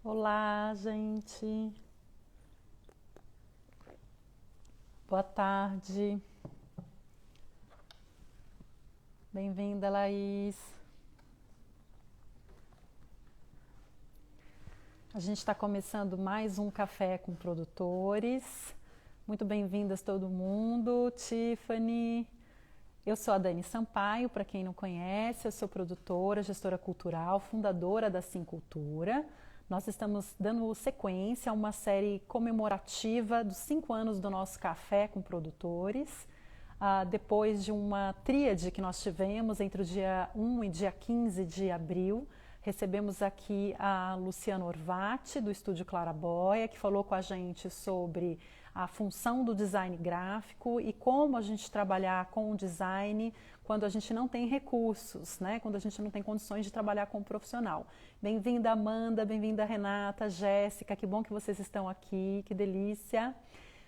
Olá, gente. Boa tarde. Bem-vinda, Laís. A gente está começando mais um Café com Produtores. Muito bem-vindas todo mundo. Tiffany. Eu sou a Dani Sampaio, para quem não conhece, eu sou produtora, gestora cultural, fundadora da Sim Cultura. Nós estamos dando sequência a uma série comemorativa dos 5 anos do nosso Café com Produtores. Depois de uma tríade que nós tivemos entre o dia 1 e dia 15 de abril, recebemos aqui a Luciana Orvati, do Estúdio Claraboia, que falou com a gente sobre a função do design gráfico e como a gente trabalhar com o design quando a gente não tem recursos, né? Quando a gente não tem condições de trabalhar como profissional. Bem-vinda, Amanda, bem-vinda, Renata, Jéssica, que bom que vocês estão aqui, que delícia.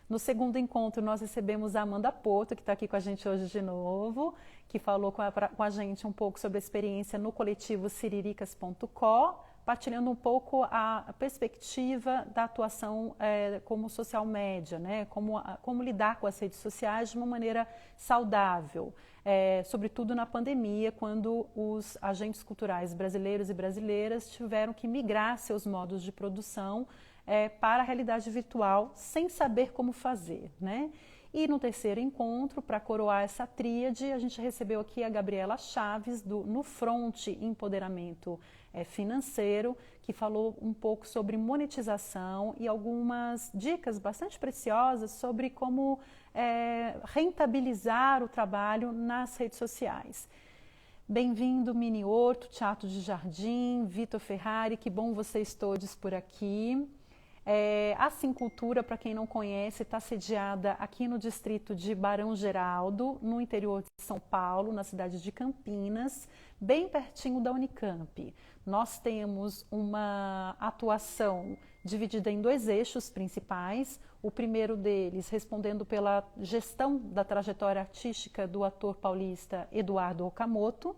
No segundo encontro, nós recebemos a Amanda Porto, que está aqui com a gente hoje de novo, que falou com a gente um pouco sobre a experiência no coletivo siriricas.co, partilhando um pouco a perspectiva da atuação como social média, né? Como lidar com as redes sociais de uma maneira saudável, sobretudo na pandemia, quando os agentes culturais brasileiros e brasileiras tiveram que migrar seus modos de produção para a realidade virtual sem saber como fazer, né? E no terceiro encontro, para coroar essa tríade, a gente recebeu aqui a Gabriela Chaves, no Front Empoderamento Financeiro, que falou um pouco sobre monetização e algumas dicas bastante preciosas sobre como rentabilizar o trabalho nas redes sociais. Bem-vindo, Mini Horto, Teatro de Jardim, Vitor Ferrari, que bom vocês todos por aqui. A Sim Cultura, para quem não conhece, está sediada aqui no distrito de Barão Geraldo, no interior de São Paulo, na cidade de Campinas, bem pertinho da Unicamp. Nós temos uma atuação dividida em 2 eixos principais. O primeiro deles respondendo pela gestão da trajetória artística do ator paulista Eduardo Okamoto,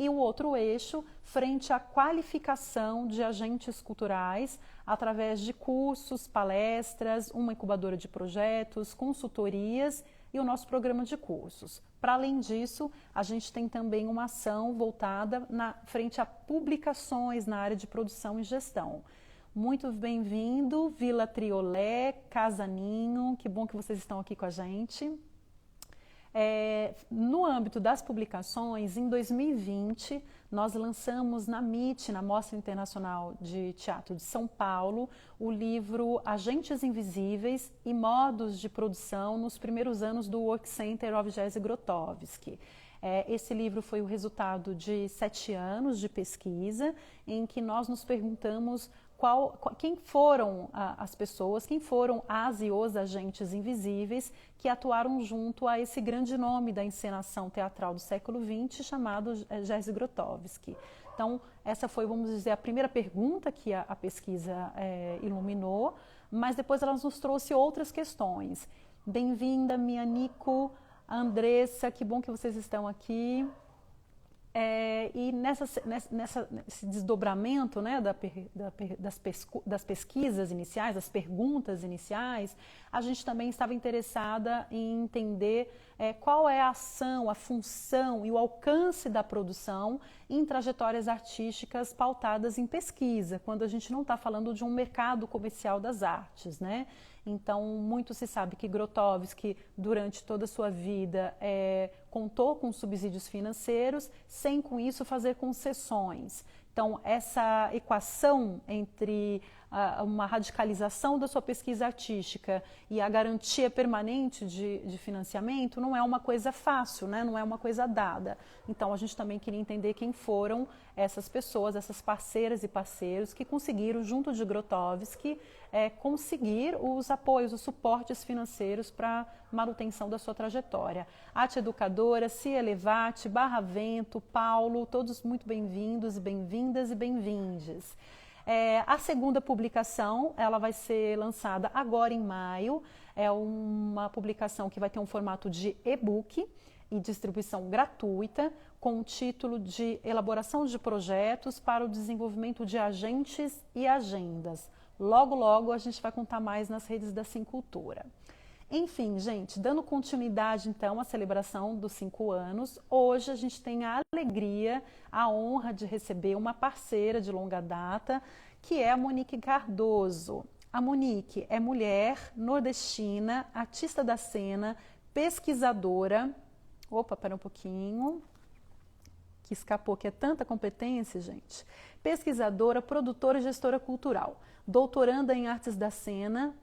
e o outro eixo frente à qualificação de agentes culturais através de cursos, palestras, uma incubadora de projetos, consultorias e o nosso programa de cursos. Para além disso, a gente tem também uma ação voltada frente a publicações na área de produção e gestão. Muito bem-vindo, Vila Triolé, Casa Ninho, que bom que vocês estão aqui com a gente. No âmbito das publicações, em 2020, nós lançamos na MIT, na Mostra Internacional de Teatro de São Paulo, o livro Agentes Invisíveis e Modos de Produção nos primeiros anos do Work Center of Jerzy Grotowski. Esse livro foi o resultado de 7 anos de pesquisa, em que nós nos perguntamos quem foram as pessoas, quem foram as e os agentes invisíveis que atuaram junto a esse grande nome da encenação teatral do século XX, chamado Jerzy Grotowski. Então, essa foi, vamos dizer, a primeira pergunta que a pesquisa iluminou, mas depois ela nos trouxe outras questões. Bem-vinda, Mianico, Andressa, que bom que vocês estão aqui. E nesse desdobramento, né, das pesquisas iniciais, das perguntas iniciais, a gente também estava interessada em entender qual é a ação, a função e o alcance da produção em trajetórias artísticas pautadas em pesquisa, quando a gente não está falando de um mercado comercial das artes, né? Então, muito se sabe que Grotowski, durante toda a sua vida, contou com subsídios financeiros, sem com isso fazer concessões. Então, essa equação entre uma radicalização da sua pesquisa artística e a garantia permanente de financiamento não é uma coisa fácil, né? Não é uma coisa dada. Então, a gente também queria entender quem foram essas pessoas, essas parceiras e parceiros que conseguiram, junto de Grotowski, conseguir os apoios, os suportes financeiros para manutenção da sua trajetória. Arte Educadora, Cia Levati, Barra Vento, Paulo, todos muito bem-vindos e bem-vindas e bem-vindes. A segunda publicação, ela vai ser lançada agora em maio, é uma publicação que vai ter um formato de e-book, e distribuição gratuita, com o título de Elaboração de Projetos para o Desenvolvimento de Agentes e Agendas. Logo, logo a gente vai contar mais nas redes da Simcultura. Enfim, gente, dando continuidade então à celebração dos 5 anos, hoje a gente tem a alegria, a honra de receber uma parceira de longa data, que é a Monique Cardoso. A Monique é mulher, nordestina, artista da cena, pesquisadora. Opa, pera um pouquinho, que escapou, que é tanta competência, gente. Pesquisadora, produtora e gestora cultural. Doutoranda em Artes da Cena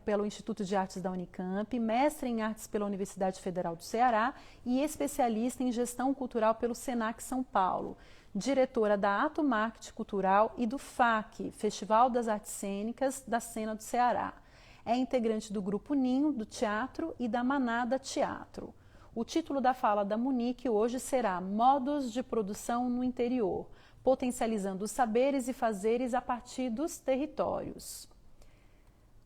pelo Instituto de Artes da Unicamp, mestre em Artes pela Universidade Federal do Ceará e especialista em Gestão Cultural pelo Senac São Paulo. Diretora da Ato Marketing Cultural e do FAC, Festival das Artes Cênicas da Cena do Ceará. É integrante do Grupo Ninho, do Teatro e da Manada Teatro. O título da fala da Monique hoje será Modos de Produção no Interior, potencializando os saberes e fazeres a partir dos territórios.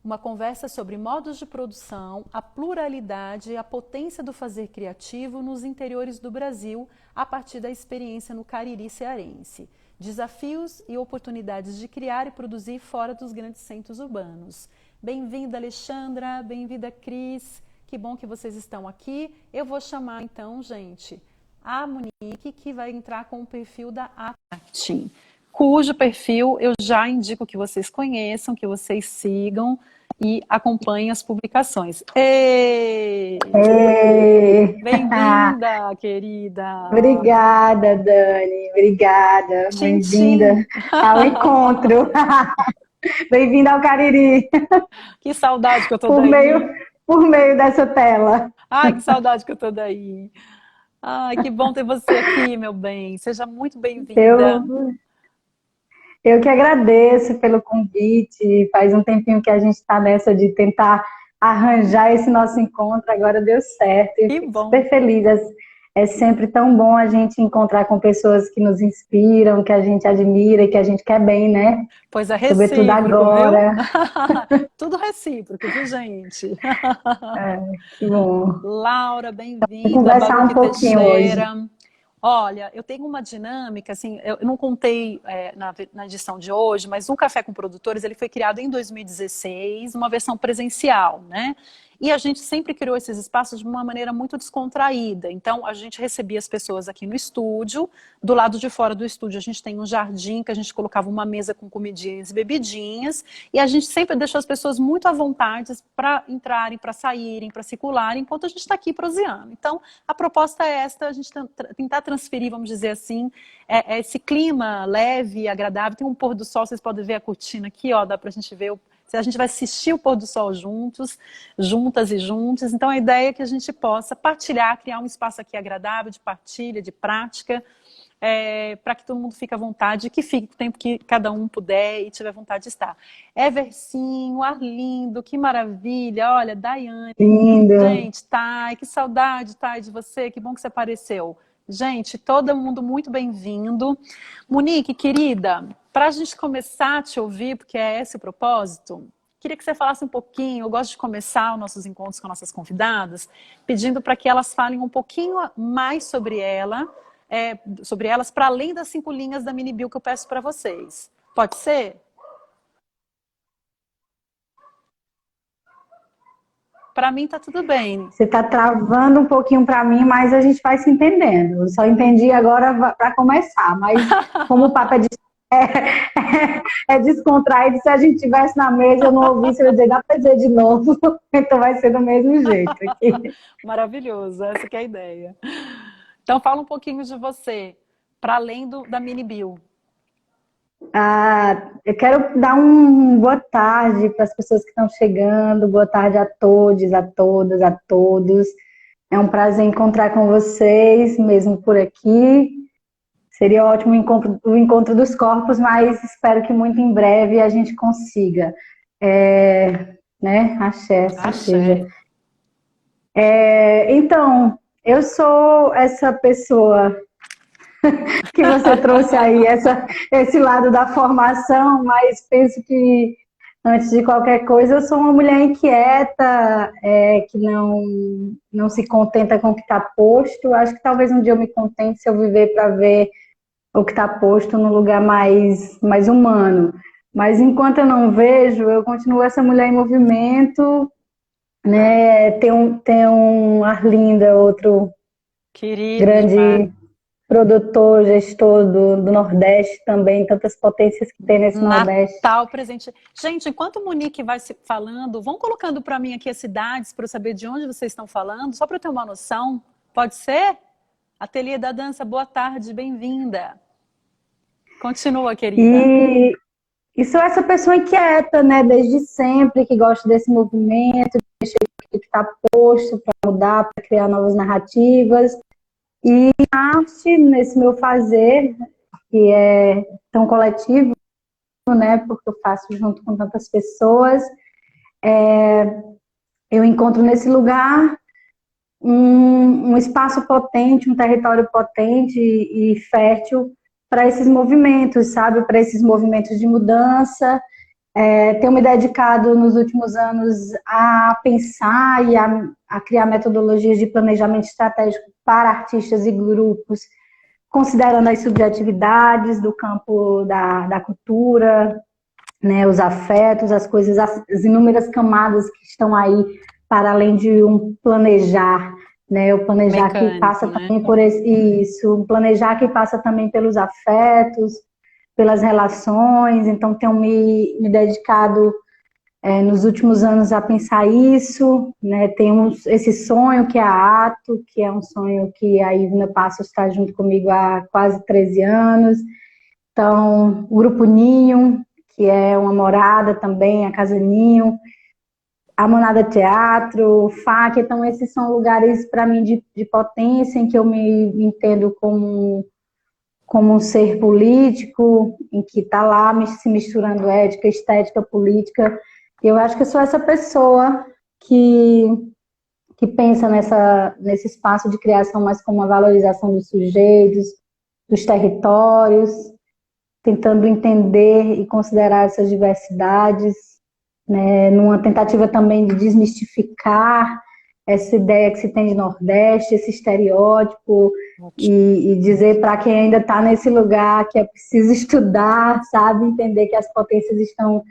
Uma conversa sobre modos de produção, a pluralidade e a potência do fazer criativo nos interiores do Brasil a partir da experiência no Cariri cearense. Desafios e oportunidades de criar e produzir fora dos grandes centros urbanos. Bem-vinda, Alexandra, bem-vinda, Cris. Que bom que vocês estão aqui. Eu vou chamar então, gente, a Monique, que vai entrar com o perfil da Acting, cujo perfil eu já indico que vocês conheçam, que vocês sigam e acompanhem as publicações. Ei! Bem-vinda, querida! Obrigada, Dani. Obrigada. Bem-vinda ao encontro. Bem-vinda ao Cariri. Que saudade que eu tô daí. Por meio dessa tela. Ai, que saudade que eu tô daí. Ai, que bom ter você aqui, meu bem. Seja muito bem-vinda. Eu que agradeço pelo convite. Faz um tempinho que a gente está nessa de tentar arranjar esse nosso encontro. Agora deu certo. Eu fico super feliz. É sempre tão bom a gente encontrar com pessoas que nos inspiram, que a gente admira e que a gente quer bem, né? Pois é, recíproco, sobretudo agora. Viu? Tudo recíproco, viu, gente? Que bom. Laura, bem-vinda. Vou conversar um pouquinho hoje. Olha, eu tenho uma dinâmica, assim, eu não contei na edição de hoje, mas o Café com Produtores, ele foi criado em 2016, uma versão presencial, né? E a gente sempre criou esses espaços de uma maneira muito descontraída. Então, a gente recebia as pessoas aqui no estúdio. Do lado de fora do estúdio, a gente tem um jardim que a gente colocava uma mesa com comidinhas e bebidinhas. E a gente sempre deixou as pessoas muito à vontade para entrarem, para saírem, para circularem, enquanto a gente está aqui proseando. Então, a proposta é esta, a gente tentar transferir, vamos dizer assim, esse clima leve e agradável. Tem um pôr do sol, vocês podem ver a cortina aqui, ó, dá para a gente ver a gente vai assistir o pôr do sol juntos, juntas e juntos. Então, a ideia é que a gente possa partilhar, criar um espaço aqui agradável, de partilha, de prática, para que todo mundo fique à vontade, que fique o tempo que cada um puder e tiver vontade de estar. Evercinho, Arlindo, que maravilha. Olha, Daiane. Lindo. Gente, Thay, que saudade, Thay, de você. Que bom que você apareceu. Gente, todo mundo muito bem-vindo. Monique, querida, para a gente começar a te ouvir, porque é esse o propósito, queria que você falasse um pouquinho. Eu gosto de começar os nossos encontros com nossas convidadas, pedindo para que elas falem um pouquinho mais sobre elas, para além das 5 linhas da mini bio que eu peço para vocês. Pode ser? Para mim tá tudo bem. Você tá travando um pouquinho para mim, mas a gente vai se entendendo. Eu só entendi agora para começar, mas como o papo é descontraído, se a gente estivesse na mesa, eu não ouvisse, eu ia dizer, dá para dizer de novo, então vai ser do mesmo jeito aqui. Maravilhoso, essa que é a ideia. Então fala um pouquinho de você, para além da mini bio. Eu quero dar boa tarde para as pessoas que estão chegando, boa tarde a todos, a todas, a todos. É um prazer encontrar com vocês, mesmo por aqui. Seria ótimo o encontro dos corpos, mas espero que muito em breve a gente consiga. Né? Axé, seja. Então, eu sou essa pessoa que você trouxe aí, esse lado da formação, mas penso que Antes de qualquer coisa, eu sou uma mulher inquieta, que não se contenta com o que está posto. Acho que talvez um dia eu me contente se eu viver para ver o que está posto num lugar mais humano. Mas enquanto eu não vejo, eu continuo essa mulher em movimento, né? Tem um Arlinda, outro Querida, grande produtor, gestor do Nordeste também, tantas potências que tem nesse Nordeste. Natal presente. Gente, enquanto o Monique vai se falando, vão colocando para mim aqui as cidades para eu saber de onde vocês estão falando, só para eu ter uma noção. Pode ser? Ateliê da Dança, boa tarde, bem-vinda. Continua, querida. E sou essa pessoa inquieta, né, desde sempre, que gosta desse movimento, que está posto para mudar, para criar novas narrativas. E arte, nesse meu fazer, que é tão coletivo, né, porque eu faço junto com tantas pessoas, eu encontro nesse lugar um espaço potente, um território potente e fértil para esses movimentos, sabe? Para esses movimentos de mudança. Tenho me dedicado nos últimos anos a pensar e a criar metodologias de planejamento estratégico para artistas e grupos, considerando as subjetividades do campo da cultura, né, os afetos, as coisas, as inúmeras camadas que estão aí para além de um planejar, né, o planejar Mecânico, que passa né? também por isso, um planejar que passa também pelos afetos, pelas relações. Então tenho me dedicado nos últimos anos a pensar isso, né? Tenho esse sonho que é a Ato, que é um sonho que a Ivna Passos está junto comigo há quase 13 anos. Então, o Grupo Ninho, que é uma morada também, a Casa Ninho, a Monada Teatro, o FAC. Então esses são lugares para mim de potência, em que eu me entendo como um ser político, em que está lá se misturando ética, estética, política. E eu acho que eu sou essa pessoa que pensa nesse espaço de criação mais como uma valorização dos sujeitos, dos territórios, tentando entender e considerar essas diversidades, né, numa tentativa também de desmistificar essa ideia que se tem de Nordeste, esse estereótipo, e dizer para quem ainda está nesse lugar que é preciso estudar, sabe, entender que as potências estão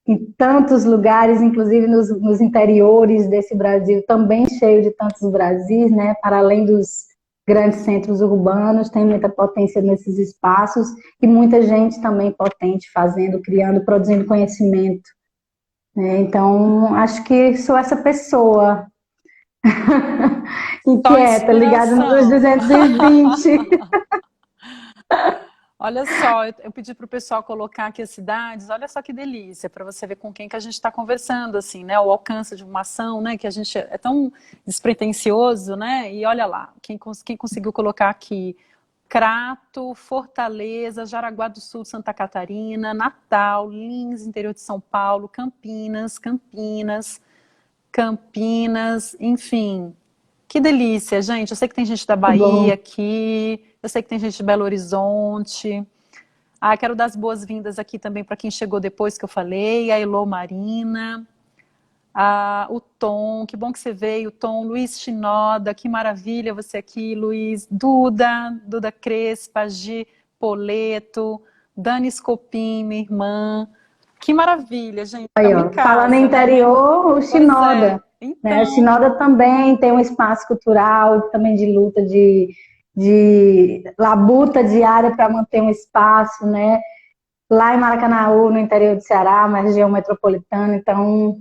em tantos lugares, inclusive nos interiores desse Brasil, também cheio de tantos Brasis, né, para além dos grandes centros urbanos, tem muita potência nesses espaços e muita gente também potente fazendo, criando, produzindo conhecimento. Então, acho que sou essa pessoa inquieta, ligada nos 220. Olha só, eu pedi para o pessoal colocar aqui as cidades, olha só que delícia, para você ver com quem que a gente está conversando, assim, né? O alcance de uma ação, né? Que a gente é tão despretensioso, né? E olha lá, quem conseguiu colocar aqui: Crato, Fortaleza, Jaraguá do Sul, Santa Catarina, Natal, Lins, interior de São Paulo, Campinas, enfim. Que delícia, gente. Eu sei que tem gente da Bahia aqui, eu sei que tem gente de Belo Horizonte. Quero dar as boas-vindas aqui também para quem chegou depois que eu falei, a Elô Marina, o Tom, que bom que você veio, Tom, Luiz Shinoda, que maravilha você aqui, Luiz, Duda Crespa, Gi Poleto, Dani Scopim, minha irmã. Que maravilha, gente. Aí, ó, falando em interior, o Shinoda. Então... Né? O Shinoda também tem um espaço cultural, também de luta, de labuta diária para manter um espaço, né? Lá em Maracanaú, no interior do Ceará, uma região metropolitana. Então,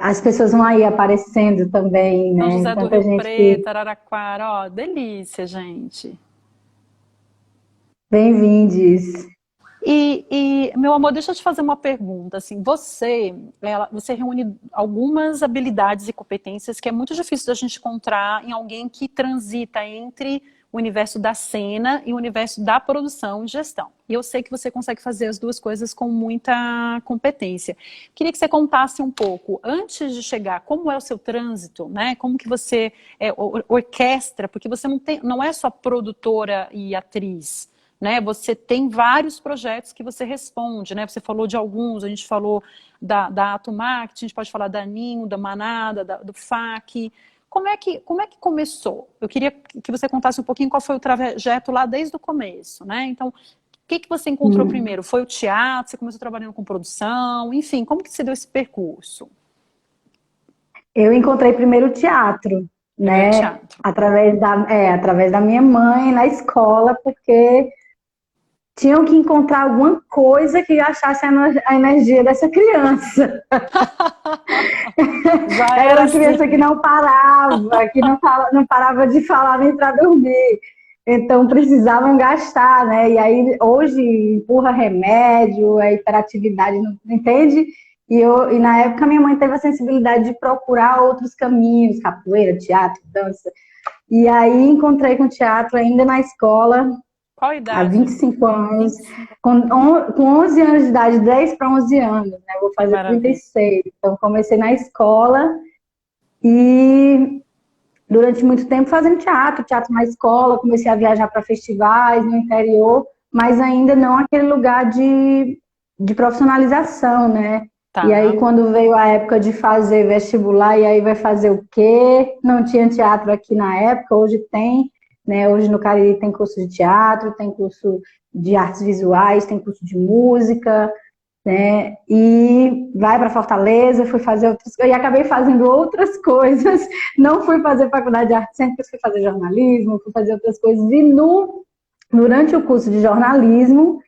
as pessoas vão aí aparecendo também, né? São José do Tanta Rio gente Preto, Araraquara, ó, delícia, gente. Bem-vindes. E, meu amor, deixa eu te fazer uma pergunta, assim, você reúne algumas habilidades e competências que é muito difícil da gente encontrar em alguém que transita entre o universo da cena e o universo da produção e gestão. E eu sei que você consegue fazer as duas coisas com muita competência. Queria que você contasse um pouco, antes de chegar, como é o seu trânsito, né? Como que você orquestra, porque você não é só produtora e atriz, né? Você tem vários projetos que você responde, né? Você falou de alguns, a gente falou da Ato Marketing, a gente pode falar da Ninho, da Manada, do FAC. Como é que começou? Eu queria que você contasse um pouquinho qual foi o trajeto lá desde o começo, né? Então, o que você encontrou primeiro? Foi o teatro? Você começou trabalhando com produção? Enfim, como que você deu esse percurso? Eu encontrei primeiro o teatro, Primeiro né? teatro. Através da minha mãe na escola, porque tinham que encontrar alguma coisa que achasse a energia dessa criança. Já Era era uma criança assim. que não parava, não parava de falar nem para dormir. Então precisavam gastar, né? E aí hoje empurra remédio, é hiperatividade, não entende? E na época minha mãe teve a sensibilidade de procurar outros caminhos, capoeira, teatro, dança. E aí encontrei com teatro ainda na escola, Qual a há idade? 25 anos, 25. com 11 anos de idade, 10 para 11 anos, né? Vou Que fazer maravilha. 36. Então comecei na escola e durante muito tempo fazendo teatro na escola, comecei a viajar para festivais no interior, mas ainda não aquele lugar de profissionalização, né? E aí, Tá. quando veio a época de fazer vestibular, e aí vai fazer o quê? Não tinha teatro aqui na época, hoje tem, né? Hoje no Cariri tem curso de teatro, tem curso de artes visuais, tem curso de música, né? E vai para Fortaleza, fui fazer outras coisas, e acabei fazendo outras coisas. Não fui fazer faculdade de arte, sempre fui fazer jornalismo, fui fazer outras coisas. E durante o curso de jornalismo,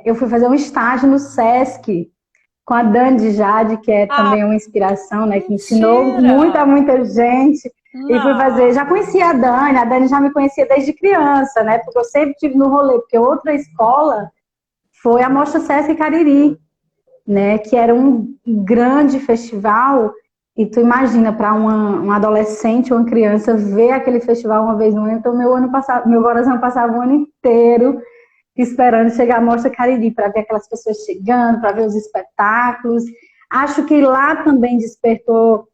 eu fui fazer um estágio no Sesc com a Dani Jade, que é Ah, também uma inspiração, né? Que ensinou mentira! muita gente. E fui fazer, já Não. conhecia a Dani já me conhecia desde criança, né? Porque eu sempre tive no rolê, porque outra escola foi a Mostra Sesc Cariri, né? Que era um grande festival. E tu imagina, para um adolescente ou uma criança ver aquele festival uma vez no ano, então meu coração passava o ano inteiro esperando chegar a Mostra Cariri para ver aquelas pessoas chegando, para ver os espetáculos. Acho que lá também despertou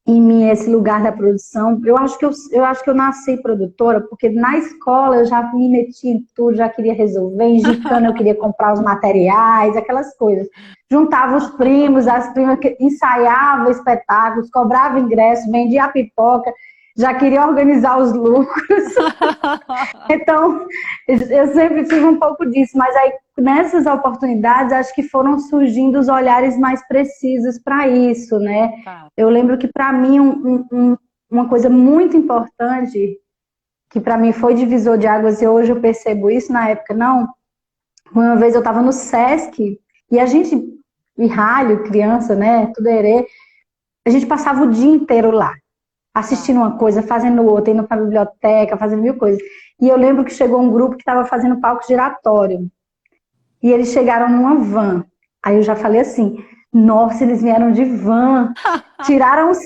em mim esse lugar da produção. Eu acho que eu nasci produtora, porque na escola eu já me meti em tudo, já queria resolver, em gincana eu queria comprar os materiais, aquelas coisas. Juntava os primos, as primas, ensaiava espetáculos, cobrava ingresso, vendia pipoca, já queria organizar os lucros. Então, eu sempre tive um pouco disso, mas aí nessas oportunidades acho que foram surgindo os olhares mais precisos para isso, né? Tá. Eu lembro que para mim uma coisa muito importante, que para mim foi divisor de águas e hoje eu percebo isso, na época não, uma vez eu estava no Sesc e a gente, pirralho, criança, né, tudo erê, a gente passava o dia inteiro lá Tá. assistindo uma coisa, fazendo outra, indo para a biblioteca, fazendo mil coisas. E eu lembro que chegou um grupo que estava fazendo palco giratório. E eles chegaram numa van. Aí eu já falei assim, nossa, eles vieram de van. Tiraram os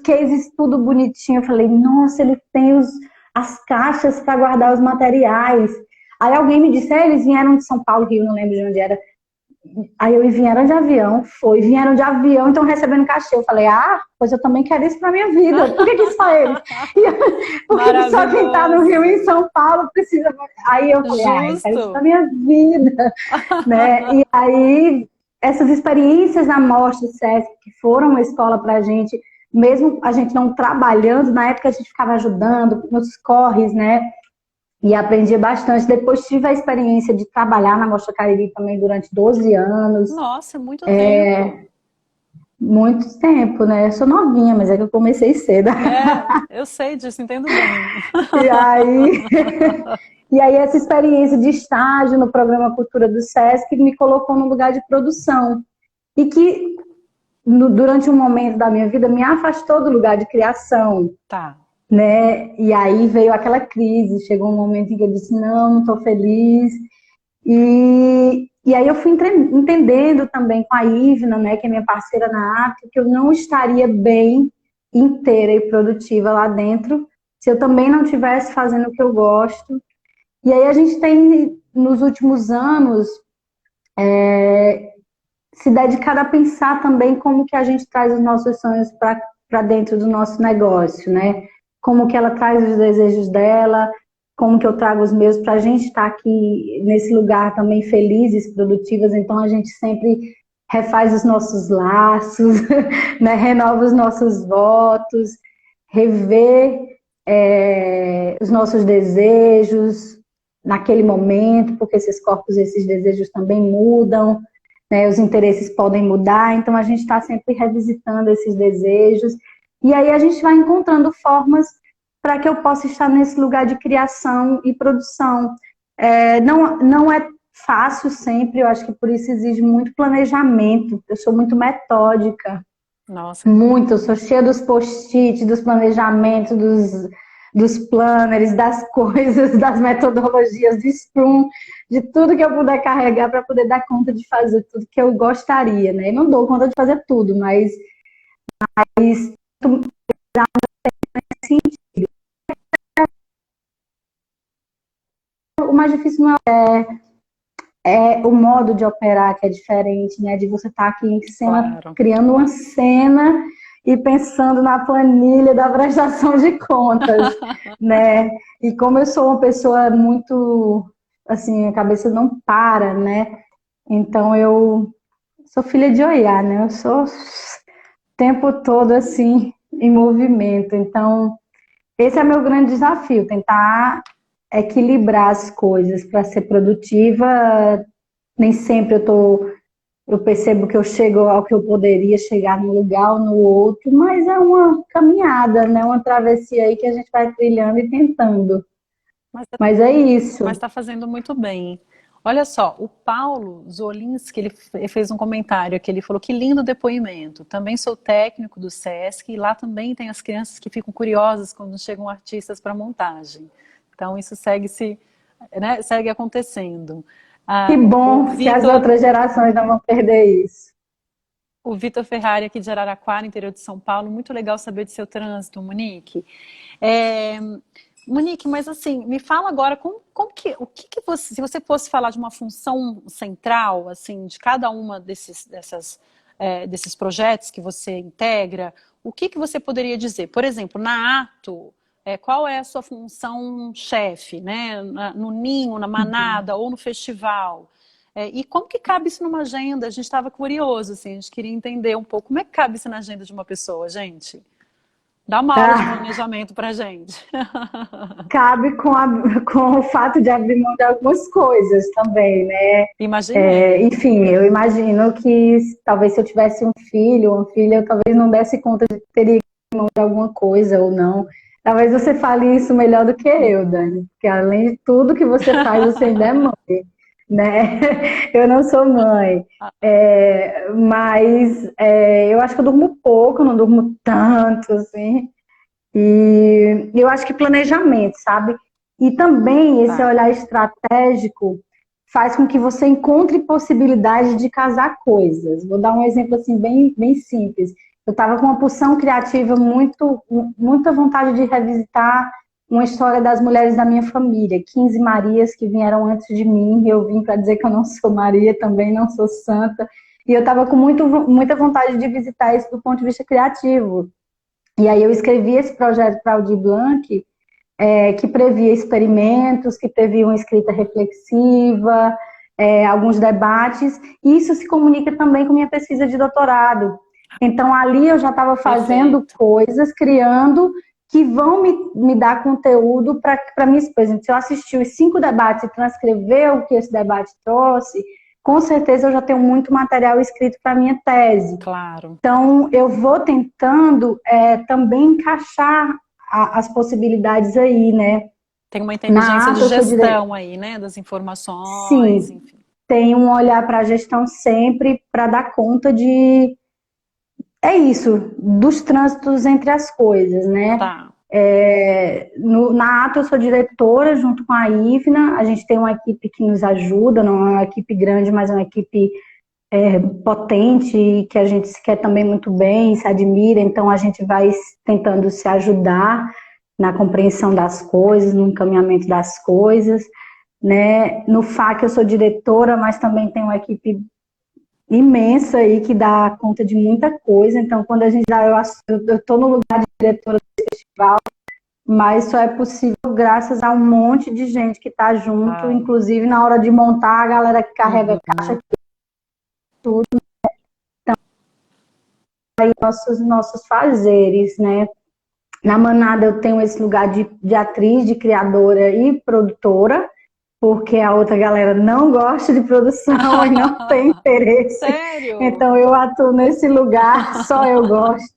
cases tudo bonitinho. Eu falei, nossa, ele tem as caixas para guardar os materiais. Aí alguém me disse, eles vieram de São Paulo, Rio, não lembro de onde era. Aí vieram de avião, vieram de avião, então recebendo cachê. Eu falei, pois eu também quero isso pra minha vida. Por que só eles? Por que só quem tá no Rio Maravilhoso. e em São Paulo precisa? Aí eu falei, eu quero isso pra Justo. minha vida, né? E aí, essas experiências na Mostra Sesc, que foram uma escola pra gente, mesmo a gente não trabalhando, na época a gente ficava ajudando nos corres, né? E aprendi bastante. Depois tive a experiência de trabalhar na Mostra Cariri também durante 12 anos. Nossa, muito tempo. Muito tempo, né? Eu sou novinha, mas é que eu comecei cedo. É, eu sei disso, entendo bem. E aí, e aí essa experiência de estágio no programa Cultura do Sesc me colocou no lugar de produção. E que durante um momento da minha vida me afastou do lugar de criação, Tá. né? E aí veio aquela crise, chegou um momento em que eu disse, não estou feliz. E aí eu fui entendendo também com a Ivna, né, que é minha parceira na arte, que eu não estaria bem inteira e produtiva lá dentro se eu também não estivesse fazendo o que eu gosto. E aí a gente tem, nos últimos anos, se dedicado a pensar também como que a gente traz os nossos sonhos para dentro do nosso negócio, né? Como que ela traz os desejos dela, como que eu trago os meus, para a gente estar aqui nesse lugar também felizes, produtivas, então a gente sempre refaz os nossos laços, né? Renova os nossos votos, rever os nossos desejos naquele momento, porque esses corpos, esses desejos também mudam, né? Os interesses podem mudar, então a gente está sempre revisitando esses desejos, e aí a gente vai encontrando formas para que eu possa estar nesse lugar de criação e produção. Não é fácil sempre, eu acho que por isso exige muito planejamento, eu sou muito metódica, Nossa. muito, eu sou cheia dos post-it, dos planejamentos, dos planners, das coisas, das metodologias de Scrum, de tudo que eu puder carregar para poder dar conta de fazer tudo que eu gostaria, né? Eu não dou conta de fazer tudo, mas o mais difícil não é o modo de operar que é diferente, né? De você estar aqui em cena, Claro. criando uma cena e pensando na planilha da prestação de contas, né? E como eu sou uma pessoa muito, assim, a cabeça não para, né? Então eu sou filha de Oiá, né? Eu sou o tempo todo, assim, em movimento. Então, esse é meu grande desafio, tentar equilibrar as coisas para ser produtiva. Nem sempre eu percebo que eu chego ao que eu poderia chegar num lugar ou no outro, mas é uma caminhada, né? Uma travessia aí que a gente vai trilhando e tentando. Mas é Mas isso. está fazendo muito bem. Olha só, o Paulo Zolinski, ele fez um comentário aqui, ele falou que lindo depoimento. Também sou técnico do SESC e lá também tem as crianças que ficam curiosas quando chegam artistas para montagem. Então isso né, segue acontecendo. Que O bom que as Vitor, outras gerações não vão perder isso. o Vitor Ferrari aqui de Araraquara, interior de São Paulo, muito legal saber de seu trânsito, Monique. É, Monique, mas assim, me fala agora o que você, se você fosse falar de uma função central, assim, de cada uma desses projetos que você integra, o que você poderia dizer? Por exemplo, na Ato, qual é a sua função chefe, né? No Ninho, na Manada ou no festival? E como que cabe isso numa agenda? A gente estava curioso, assim, a gente queria entender um pouco como é que cabe isso na agenda de uma pessoa, gente. Dá uma aula de Ah, planejamento pra gente. cabe com o fato de abrir mão de algumas coisas também, né? Imaginei. Enfim, eu imagino que talvez se eu tivesse um filho ou uma filha, eu talvez não desse conta de ter mão de alguma coisa ou não. Talvez você fale isso melhor do que eu, Dani, porque além de tudo que você faz, você ainda é mãe, né? Eu não sou mãe, mas eu acho que eu durmo pouco, não durmo tanto, assim, e eu acho que planejamento, sabe? E também esse Tá. olhar estratégico faz com que você encontre possibilidade de casar coisas. Vou dar um exemplo assim bem, bem simples. Eu estava com uma pulsão criativa muita vontade de revisitar uma história das mulheres da minha família, 15 Marias que vieram antes de mim, e eu vim para dizer que eu não sou Maria, também não sou santa, e eu estava com muita vontade de visitar isso do ponto de vista criativo. E aí eu escrevi esse projeto para Aldir Blanc, que previa experimentos, que previa uma escrita reflexiva, alguns debates, e isso se comunica também com minha pesquisa de doutorado. Então, ali eu já estava fazendo Perfeito. coisas, criando, que vão me dar conteúdo para mim. Por exemplo, se eu assistir os 5 debates e transcrever o que esse debate trouxe, com certeza eu já tenho muito material escrito para a minha tese. Claro. Então, eu vou tentando também encaixar as possibilidades aí, né? Tem uma inteligência Na de ata, eu sou direito. gestão aí, né? Das informações, Sim, enfim. tem um olhar para a gestão sempre para dar conta isso, dos trânsitos entre as coisas, né? Tá. Na ata, eu sou diretora junto com a Ivna, a gente tem uma equipe que nos ajuda, não é uma equipe grande, mas é uma equipe potente, que a gente se quer também muito bem, se admira, então a gente vai tentando se ajudar na compreensão das coisas, no encaminhamento das coisas, né? No FAC eu sou diretora, mas também tem uma equipe imensa aí que dá conta de muita coisa, então quando a gente dá, eu estou no lugar de diretora do festival, mas só é possível graças a um monte de gente que está junto, inclusive na hora de montar, a galera que carrega a caixa, tudo, então, aí nossos fazeres, né? Na Manada eu tenho esse lugar de atriz, de criadora e produtora, porque a outra galera não gosta de produção e não tem interesse. Sério? Então eu atuo nesse lugar, só eu gosto.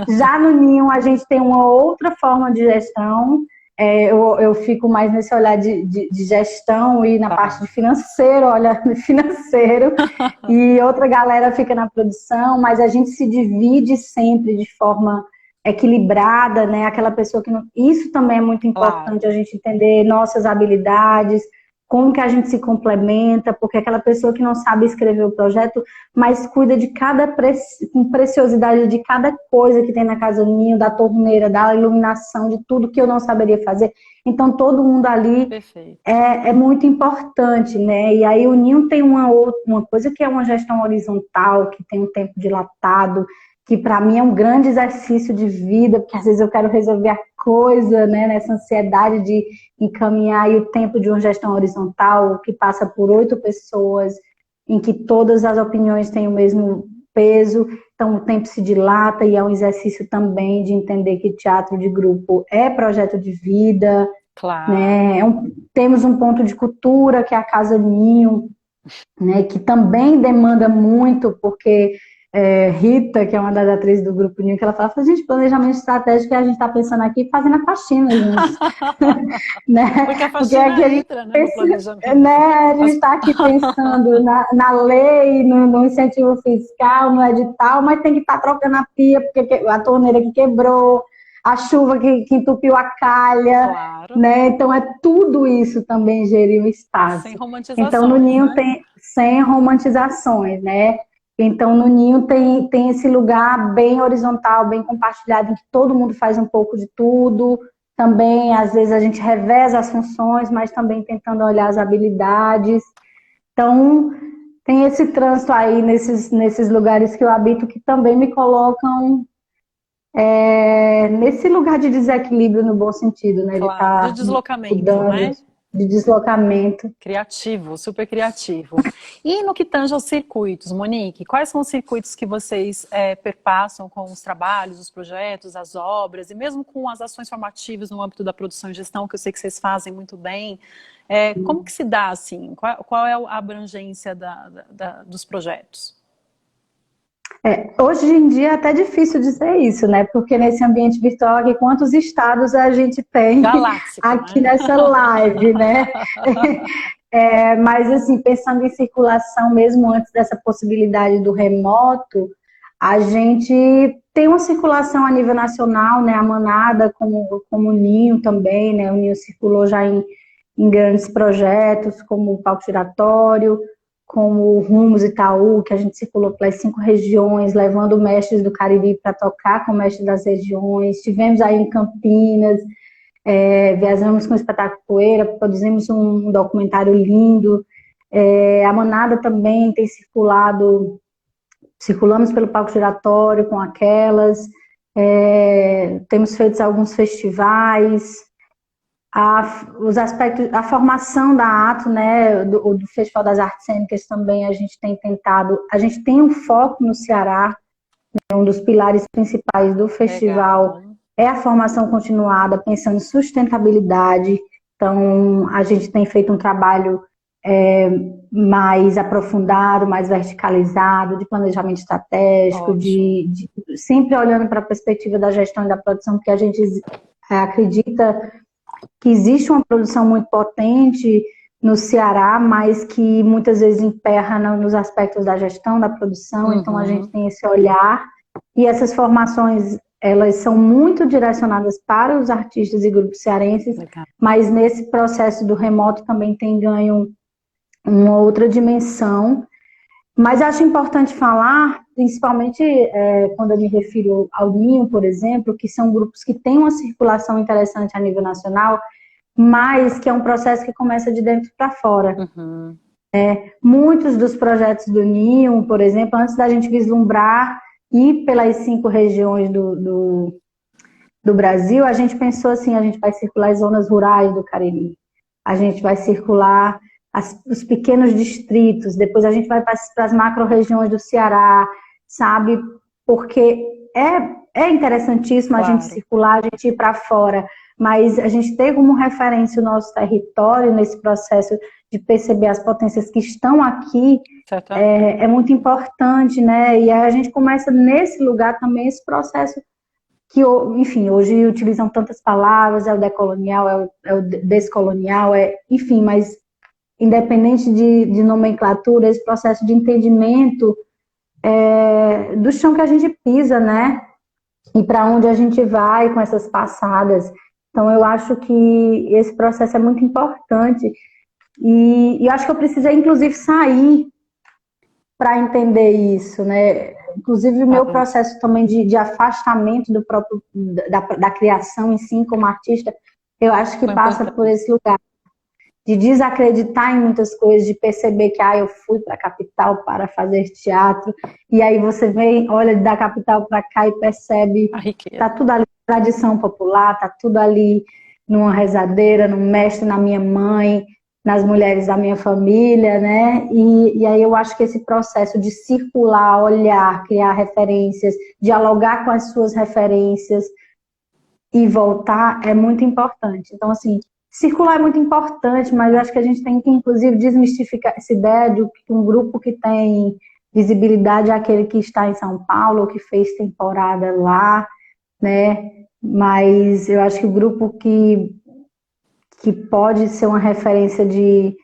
Já no Ninho a gente tem uma outra forma de gestão, eu fico mais nesse olhar de gestão e na parte de financeiro, olha, financeiro, e outra galera fica na produção, mas a gente se divide sempre de forma equilibrada, né? Aquela pessoa que não... Isso também é muito importante, a gente entender nossas habilidades, como que a gente se complementa, porque aquela pessoa que não sabe escrever o projeto, mas cuida de com preciosidade de cada coisa que tem na casa do Ninho, da torneira, da iluminação, de tudo que eu não saberia fazer. Então todo mundo ali é muito importante, né? E aí o Ninho tem uma coisa que é uma gestão horizontal, que tem um tempo dilatado, que para mim é um grande exercício de vida, porque às vezes eu quero resolver a coisa, né, nessa ansiedade de encaminhar aí o tempo de uma gestão horizontal, que passa por 8 pessoas, em que todas as opiniões têm o mesmo peso, então o tempo se dilata e é um exercício também de entender que teatro de grupo é projeto de vida, né? Temos um ponto de cultura, que é a Casa Ninho, né, que também demanda muito, porque Rita, que é uma das atrizes do Grupo Ninho, que ela fala, gente, planejamento estratégico que a gente está pensando aqui fazendo a faxina juntos. Né? Porque a faxina entra, né, no planejamento. Né? A gente está aqui pensando na lei, no incentivo fiscal, no edital, mas tem que estar trocando a pia, porque a torneira que quebrou, a chuva que entupiu a calha, né? Então é tudo isso também gerir o espaço. Sem romantizações, então no Ninho né? tem sem romantizações, né? Então no Ninho tem esse lugar bem horizontal, bem compartilhado, em que todo mundo faz um pouco de tudo. Também, às vezes, a gente reveza as funções, mas também tentando olhar as habilidades. Então, tem esse trânsito aí nesses lugares que eu habito que também me colocam nesse lugar de desequilíbrio no bom sentido, né? Claro, de deslocamento, mudando, né? De deslocamento. Criativo, super criativo. E no que tange aos circuitos, Monique, quais são os circuitos que vocês perpassam com os trabalhos, os projetos, as obras, e mesmo com as ações formativas no âmbito da produção e gestão, que eu sei que vocês fazem muito bem, como que se dá, assim? Qual é a abrangência dos projetos? Hoje em dia é até difícil dizer isso, né? Porque nesse ambiente virtual aqui, quantos estados a gente tem Galáctico, aqui né? nessa live, né? Mas assim, pensando em circulação mesmo antes dessa possibilidade do remoto, a gente tem uma circulação a nível nacional, né? A Manada, como o Ninho também, né? O Ninho circulou já em grandes projetos, como o Palco Giratório, como o Rumos Itaú, que a gente circulou pelas 5 regiões, levando mestres do Cariri para tocar com mestres das regiões. Tivemos aí em Campinas, viajamos com o Espetáculo Poeira, produzimos um documentário lindo. A Manada também tem circulamos pelo Palco Giratório com aquelas, temos feito alguns festivais. Os aspectos, a formação da ato, né, do Festival das Artes Cênicas também a gente tem tentado, a gente tem um foco no Ceará, né, um dos pilares principais do festival é a formação continuada, pensando em sustentabilidade. Então a gente tem feito um trabalho mais aprofundado, mais verticalizado, de planejamento estratégico, de sempre olhando para a perspectiva da gestão e da produção, porque a gente acredita que existe uma produção muito potente no Ceará, mas que muitas vezes emperra nos aspectos da gestão, da produção. Então a gente tem esse olhar, e essas formações, elas são muito direcionadas para os artistas e grupos cearenses, mas nesse processo do remoto também tem ganho uma outra dimensão. Mas acho importante falar, principalmente quando eu me refiro ao Ninho, por exemplo, que são grupos que têm uma circulação interessante a nível nacional, mas que é um processo que começa de dentro para fora. Muitos dos projetos do Ninho, por exemplo, antes da gente vislumbrar ir pelas 5 regiões do Brasil, a gente pensou assim, a gente vai circular as zonas rurais do Cariri, a gente vai circular os pequenos distritos, depois a gente vai para as macro-regiões do Ceará, sabe? Porque é interessantíssimo a gente Claro. circular, a gente ir para fora, mas a gente ter como referência o nosso território nesse processo de perceber as potências que estão aqui Certamente. é muito importante, né? E aí a gente começa nesse lugar também esse processo que, enfim, hoje utilizam tantas palavras, é o decolonial, é o descolonial, enfim, mas independente de nomenclatura, esse processo de entendimento do chão que a gente pisa, né? E para onde a gente vai com essas passadas. Então, eu acho que esse processo é muito importante. E eu acho que eu precisei, inclusive, sair para entender isso, né? Inclusive, o meu Claro. processo também de afastamento do próprio, da criação em si, como artista, eu acho que Foi passa por importante. esse lugar de desacreditar em muitas coisas, de perceber que eu fui para a capital para fazer teatro, e aí você vem, olha da capital para cá e percebe, A riqueza. tá tudo ali, tradição popular, tá tudo ali numa rezadeira, no mestre, na minha mãe, nas mulheres da minha família, né? E aí eu acho que esse processo de circular, olhar, criar referências, dialogar com as suas referências, e voltar é muito importante. Então, assim, circular é muito importante, mas eu acho que a gente tem que, inclusive, desmistificar essa ideia de que um grupo que tem visibilidade é aquele que está em São Paulo, ou que fez temporada lá, né? Mas eu acho que o grupo que pode ser uma referência de...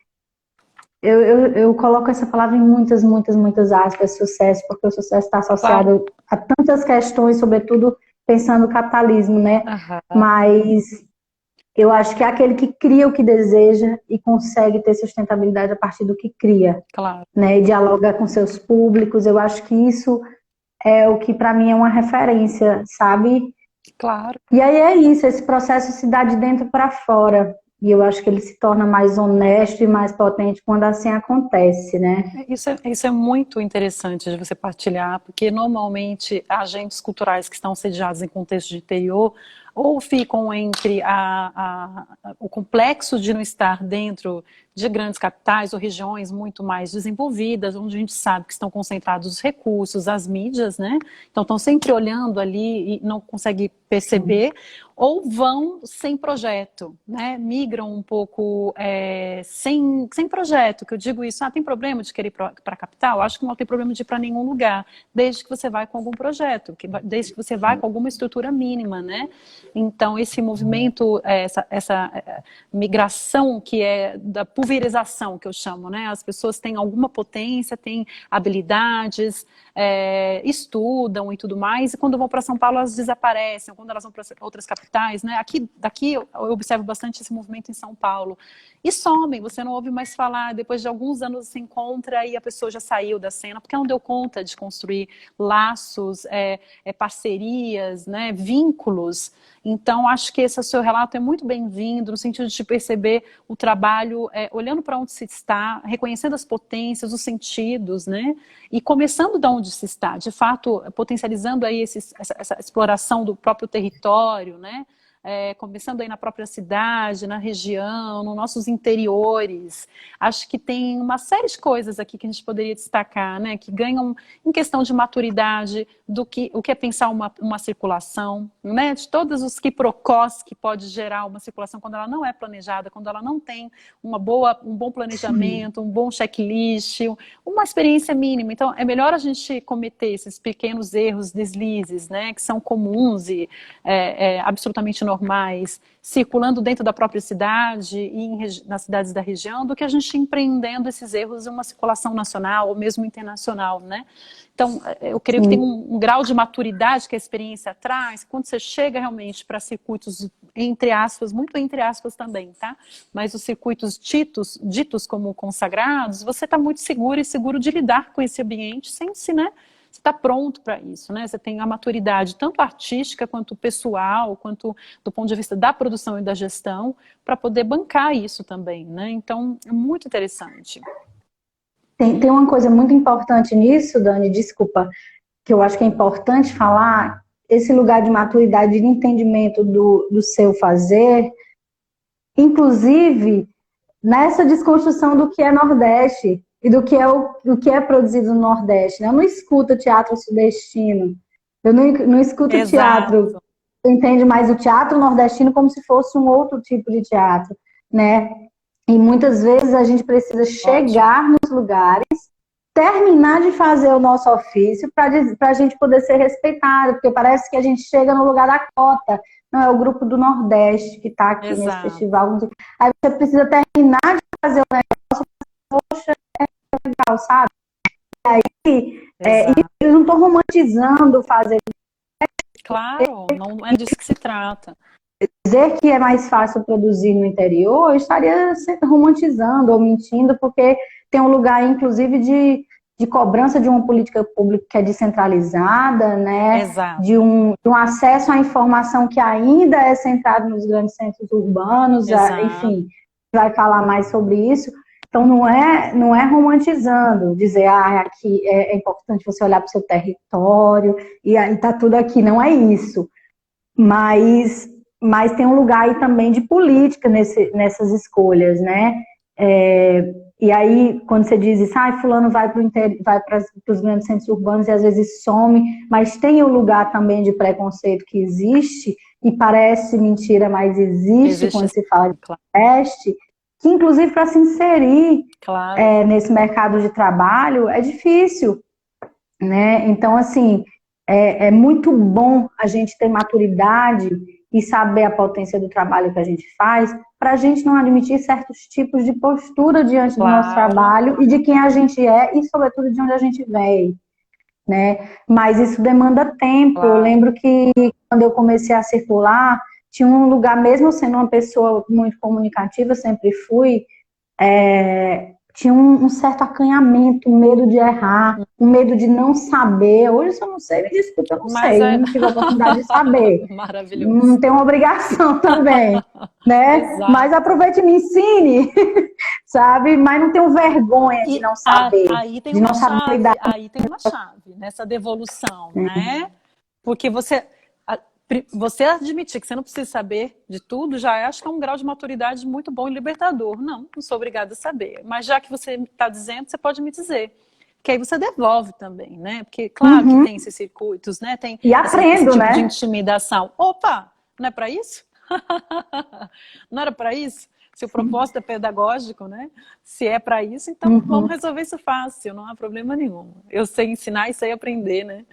Eu coloco essa palavra em muitas, muitas, muitas aspas, sucesso, porque o sucesso está Claro. associado a tantas questões, sobretudo pensando no capitalismo, né? Aham. Mas eu acho que é aquele que cria o que deseja e consegue ter sustentabilidade a partir do que cria, Claro. né? E dialoga com seus públicos. Eu acho que isso é o que para mim é uma referência, sabe? Claro. E aí é isso, esse processo se dá de dentro para fora. E eu acho que ele se torna mais honesto e mais potente quando assim acontece, né? Isso é muito interessante de você partilhar, porque normalmente agentes culturais que estão sediados em contexto de interior ou ficam entre o complexo de não estar dentro de grandes capitais ou regiões muito mais desenvolvidas, onde a gente sabe que estão concentrados os recursos, as mídias, né? Então estão sempre olhando ali e não conseguem Sim. perceber, ou vão sem projeto, né? Migram um pouco sem projeto, que eu digo isso, tem problema de querer ir para a capital? Acho que não tem problema de ir para nenhum lugar, desde que você vai com algum projeto, desde que você vai com alguma estrutura mínima, né? Então, esse movimento, essa migração que é da pulverização, que eu chamo, né? As pessoas têm alguma potência, têm habilidades, estudam e tudo mais, e quando vão para São Paulo elas desaparecem, quando elas vão para outras capitais, né? Daqui eu observo bastante esse movimento em São Paulo. E somem, você não ouve mais falar, depois de alguns anos se encontra e a pessoa já saiu da cena, porque não deu conta de construir laços, parcerias, né, vínculos. Então, acho que esse seu relato é muito bem-vindo, no sentido de perceber o trabalho, olhando para onde se está, reconhecendo as potências, os sentidos, né? E começando de onde se está, de fato, potencializando aí essa exploração do próprio território, né? Começando aí na própria cidade, na região, nos nossos interiores. Acho que tem uma série de coisas aqui que a gente poderia destacar, né? Que ganham em questão de maturidade, o que é pensar uma circulação, né? De todos os quiprocós que pode gerar uma circulação quando ela não é planejada, quando ela não tem um bom planejamento, um bom checklist, uma experiência mínima. Então, é melhor a gente cometer esses pequenos erros, deslizes, né? Que são comuns e absolutamente normais, circulando dentro da própria cidade e nas cidades da região, do que a gente empreendendo esses erros em uma circulação nacional ou mesmo internacional, né? Então, eu creio que tem Sim. um grau de maturidade que a experiência traz, quando você chega realmente para circuitos, entre aspas, muito entre aspas também, tá? Mas os circuitos ditos como consagrados, você está muito seguro e seguro de lidar com esse ambiente sem se, né? Você está pronto para isso, né? Você tem a maturidade tanto artística quanto pessoal, quanto do ponto de vista da produção e da gestão, para poder bancar isso também, né? Então, é muito interessante. Tem uma coisa muito importante nisso, Dani, desculpa, que eu acho que é importante falar, esse lugar de maturidade, de entendimento do seu fazer, inclusive nessa desconstrução do que é Nordeste e do que é produzido no Nordeste. Né? Eu não escuto teatro sudestino, eu não escuto Exato. teatro, eu entendo mais o teatro nordestino como se fosse um outro tipo de teatro, né? E muitas vezes a gente precisa chegar nos lugares, terminar de fazer o nosso ofício para a gente poder ser respeitado, porque parece que a gente chega no lugar da cota. Não, é o grupo do Nordeste que está aqui nesse festival. Aí você precisa terminar de fazer o negócio, poxa, é legal, sabe? E aí, eu não estou romantizando fazer. Claro, não é disso que se trata. Dizer que é mais fácil produzir no interior, eu estaria romantizando ou mentindo, porque tem um lugar, inclusive, de cobrança de uma política pública que é descentralizada, né? Exato. De um acesso à informação que ainda é centrado nos grandes centros urbanos, enfim, vai falar mais sobre isso. Então, não é romantizando, dizer, aqui é importante você olhar para o seu território, e aí está tudo aqui, não é isso. Mas tem um lugar aí também de política nessas escolhas, né? E aí, quando você diz isso, fulano vai para os grandes centros urbanos e às vezes some, mas tem o lugar também de preconceito que existe, e parece mentira, mas existe quando se fala de Nordeste, que inclusive para se inserir nesse mercado de trabalho é difícil, né? Então, assim, é muito bom a gente ter maturidade e saber a potência do trabalho que a gente faz, para a gente não admitir certos tipos de postura diante do nosso trabalho e de quem a gente é e, sobretudo, de onde a gente vem, né? Mas isso demanda tempo. Eu lembro que, quando eu comecei a circular, tinha um lugar, mesmo sendo uma pessoa muito comunicativa, sempre fui, tinha um certo acanhamento, um medo de errar, um medo de não saber. Hoje, se eu não sei, me desculpa, eu não sei, eu não tive a oportunidade de saber. Maravilhoso. Não tenho obrigação também, né? Mas aproveite e me ensine, sabe? Mas não tenho vergonha de não saber. Aí tem uma chave nessa devolução, né? Porque você admitir que você não precisa saber de tudo, já acho que é um grau de maturidade muito bom e libertador. Não sou obrigada a saber. Mas já que você está dizendo, você pode me dizer. Que aí você devolve também, né? Porque, claro que tem esses circuitos, né? Tem esse tipo de intimidação. Opa, não é para isso? Não era para isso? Se o propósito é pedagógico, né? Se é para isso, então vamos resolver isso fácil, não há problema nenhum. Eu sei ensinar e sei aprender, né?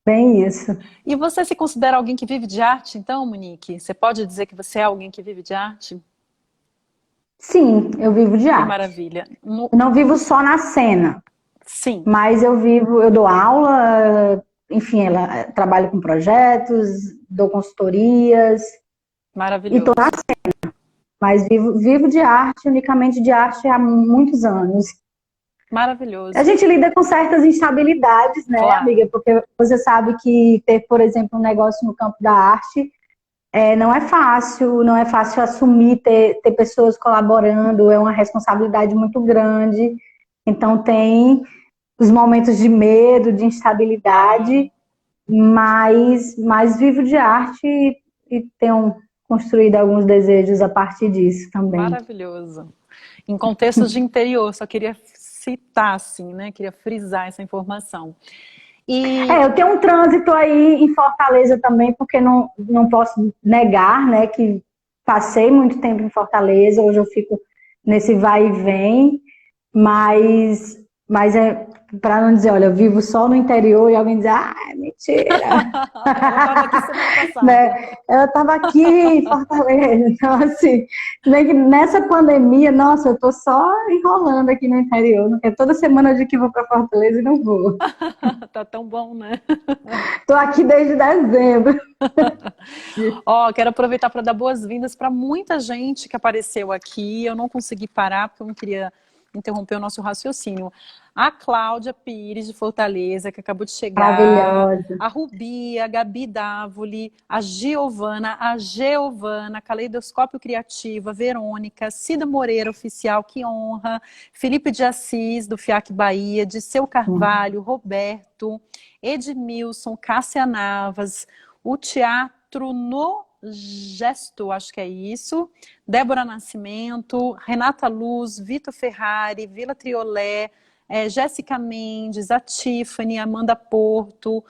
Bem isso. E você se considera alguém que vive de arte, então, Monique? Você pode dizer que você é alguém que vive de arte? Sim, eu vivo de arte. Que maravilha. Eu não vivo só na cena. Sim. Mas eu dou aula, enfim, trabalho com projetos, dou consultorias. Maravilhoso. E estou na cena. Mas vivo de arte, unicamente de arte, há muitos anos. Maravilhoso. A gente lida com certas instabilidades, né, amiga? Porque você sabe que ter, por exemplo, um negócio no campo da arte não é fácil assumir, ter pessoas colaborando, é uma responsabilidade muito grande. Então tem os momentos de medo, de instabilidade, mas vivo de arte e tenho construído alguns desejos a partir disso também. Maravilhoso. Em contextos de interior, só queria citar, assim, né? Queria frisar essa informação. Eu tenho um trânsito aí em Fortaleza também, porque não posso negar, né, que passei muito tempo em Fortaleza, hoje eu fico nesse vai e vem, mas é para não dizer, olha, eu vivo só no interior, e alguém diz, mentira. Eu estava aqui em Fortaleza. Então, assim, nessa pandemia, nossa, eu tô só enrolando aqui no interior. Não quero toda semana de que vou para Fortaleza e não vou. Tá tão bom, né? Tô aqui desde dezembro. Quero aproveitar para dar boas-vindas para muita gente que apareceu aqui. Eu não consegui parar porque eu não queria interrompeu o nosso raciocínio. A Cláudia Pires, de Fortaleza, que acabou de chegar. Maravilhosa. A Rubi, a Gabi Dávoli, a Geovana, Caleidoscópio Criativo, a Verônica, Cida Moreira, oficial, que honra. Felipe de Assis, do FIAC Bahia, Disseu Carvalho, Roberto, Edmilson, Cássia Navas, o Teatro no Gesto, acho que é isso, Débora Nascimento, Renata Luz, Vitor Ferrari, Vila Triolé, Jéssica Mendes, a Tiffany, Amanda Porto,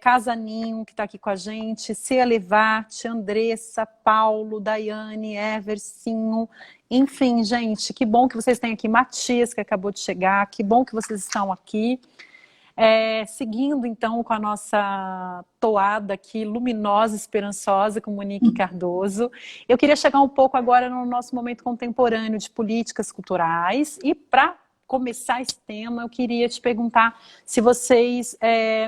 Casaninho, que está aqui com a gente, Cia Levarte, Andressa, Paulo, Daiane, Evercinho, enfim, gente, que bom que vocês têm aqui, Matias, que acabou de chegar, que bom que vocês estão aqui. Seguindo então com a nossa toada aqui, luminosa, esperançosa, com Monique Cardoso, eu queria chegar um pouco agora no nosso momento contemporâneo de políticas culturais, e para começar esse tema, eu queria te perguntar se vocês,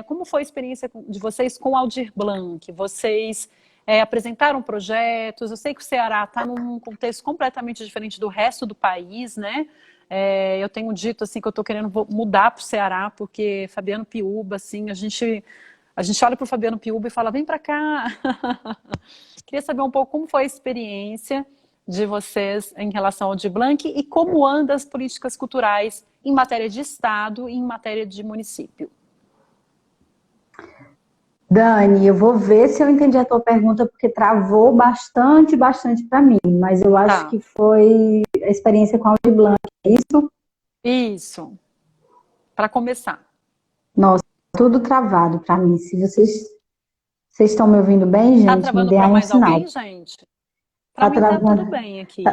como foi a experiência de vocês com Aldir Blanc? Vocês apresentaram projetos? Eu sei que o Ceará está num contexto completamente diferente do resto do país, né? Eu tenho dito assim que eu estou querendo mudar para o Ceará, porque Fabiano Piuba, assim, a gente olha para o Fabiano Piuba e fala, vem para cá. Queria saber um pouco como foi a experiência de vocês em relação ao Aldir Blanc e como andam as políticas culturais em matéria de Estado e em matéria de município. Dani, eu vou ver se eu entendi a tua pergunta, porque travou bastante para mim, mas eu acho que foi a experiência com a Aldir Blanc, é isso? Isso. Para começar. Nossa, tudo travado para mim. Se vocês estão me ouvindo bem, gente, tá travando me dê aí um mais sinal. Alguém, gente? Para mim tá tudo bem aqui.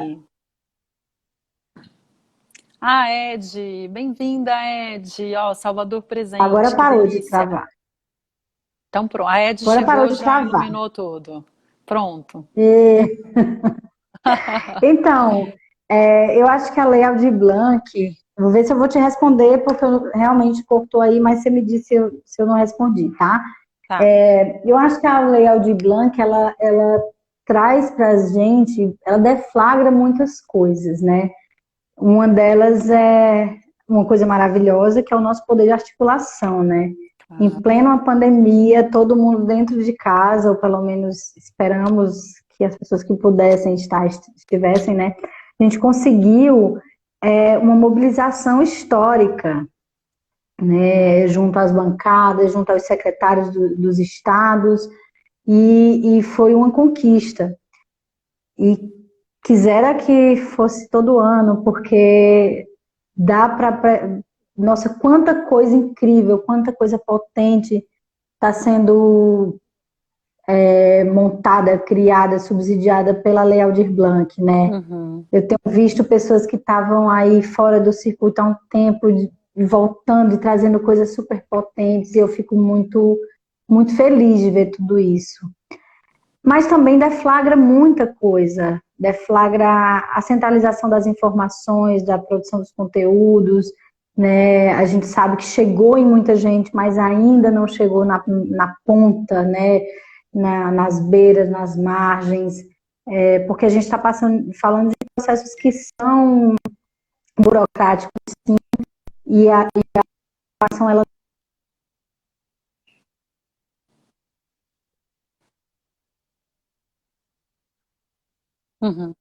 Tá. Ed, bem-vinda, Ed. Salvador presente. Agora parou de travar. Então, pronto. A Ed agora chegou, já iluminou tudo. Pronto. Então, eu acho que a Lei Aldir Blanc, vou ver se eu vou te responder, porque eu realmente cortou aí, mas você me disse se eu não respondi, tá? Tá. Eu acho que a Lei Aldir Blanc, ela traz pra gente, ela deflagra muitas coisas, né? Uma delas é uma coisa maravilhosa, que é o nosso poder de articulação, né? Em plena pandemia, todo mundo dentro de casa, ou pelo menos esperamos que as pessoas que pudessem estivessem, né? A gente conseguiu uma mobilização histórica, né? Junto às bancadas, junto aos secretários dos estados, e foi uma conquista. E quisera que fosse todo ano, porque dá para... Nossa, quanta coisa incrível, quanta coisa potente está sendo montada, criada, subsidiada pela Lei Aldir Blanc, né? Uhum. Eu tenho visto pessoas que estavam aí fora do circuito há um tempo, voltando e trazendo coisas super potentes, e eu fico muito, muito feliz de ver tudo isso. Mas também deflagra muita coisa, deflagra a centralização das informações, da produção dos conteúdos, né? A gente sabe que chegou em muita gente, mas ainda não chegou na ponta, né? Nas beiras, nas margens, porque a gente está falando de processos que são burocráticos, sim, e a informação, ela Uhum.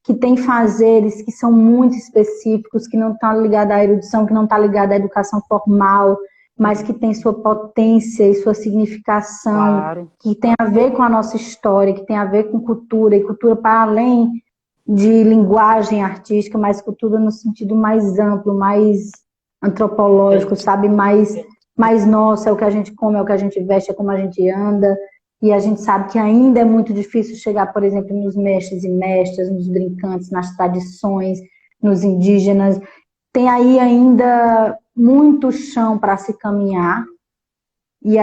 Que tem fazeres que são muito específicos, que não estão ligados à erudição, que não está ligado à educação formal, mas que tem sua potência e sua significação, Claro. Que tem a ver com a nossa história, que tem a ver com cultura, e cultura para além de linguagem artística, mas cultura no sentido mais amplo, mais antropológico, sabe? Mais nosso, é o que a gente come, é o que a gente veste, é como a gente anda. E a gente sabe que ainda é muito difícil chegar, por exemplo, nos mestres e mestras, nos brincantes, nas tradições, nos indígenas. Tem aí ainda muito chão para se caminhar. E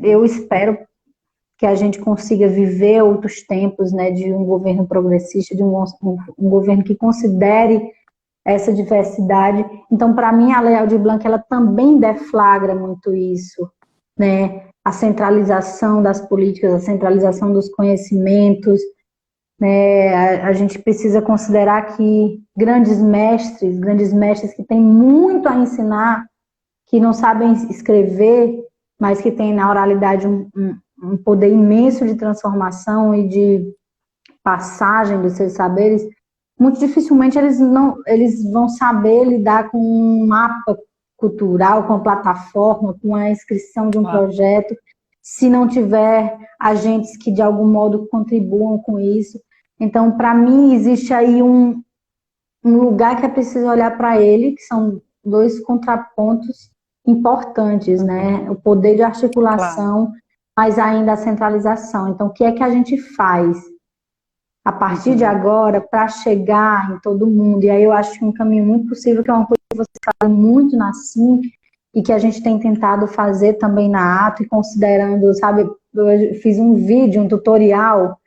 eu espero que a gente consiga viver outros tempos, né, de um governo progressista, de um governo que considere essa diversidade. Então, para mim, a Lei Aldir Blanc, ela também deflagra muito isso, né? A centralização das políticas, a centralização dos conhecimentos, né? A gente precisa considerar que grandes mestres que têm muito a ensinar, que não sabem escrever, mas que têm na oralidade um poder imenso de transformação e de passagem dos seus saberes, muito dificilmente eles vão saber lidar com um mapa cultural, com a plataforma, com a inscrição de um projeto, se não tiver agentes que de algum modo contribuam com isso. Então, para mim, existe aí um lugar que é preciso olhar para ele, que são dois contrapontos importantes, né? O poder de articulação, mas ainda a centralização. Então, o que é que a gente faz a partir de agora para chegar em todo mundo? E aí eu acho que um caminho muito possível, que é uma coisa que você fala muito na SIM, e que a gente tem tentado fazer também na Ato, e considerando, sabe, eu fiz um vídeo, um tutorial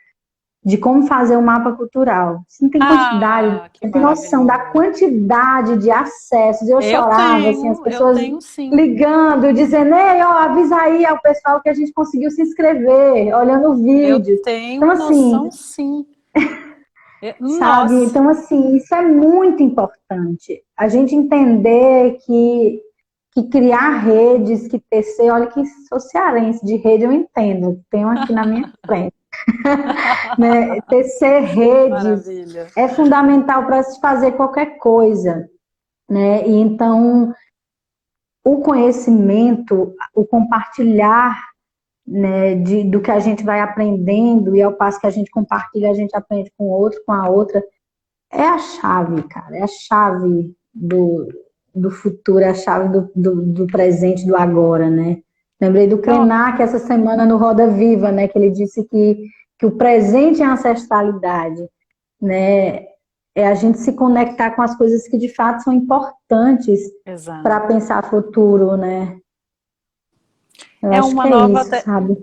de como fazer o mapa cultural. Você não tem quantidade, você tem noção da quantidade de acessos. Eu chorava, assim, as pessoas ligando, dizendo, ei, ó, avisa aí ao pessoal que a gente conseguiu se inscrever, olhando o vídeo. Eu tenho então, assim, noção, sim. Sabe? Nossa. Então, assim, isso é muito importante. A gente entender que criar redes, que tecer, olha que sou cearense, de rede eu entendo, tenho aqui na minha frente. Né? Tecer redes é fundamental para se fazer qualquer coisa, né? E então o conhecimento, o compartilhar, né, do que a gente vai aprendendo, e ao passo que a gente compartilha, a gente aprende com o outro, com a outra, é a chave, cara, é a chave do futuro, é a chave do presente, do agora, né? Lembrei do Krenak essa semana no Roda Viva, né? Que ele disse que o presente é a ancestralidade, né? É a gente se conectar com as coisas que de fato são importantes para pensar futuro, né? Eu acho que é isso, sabe?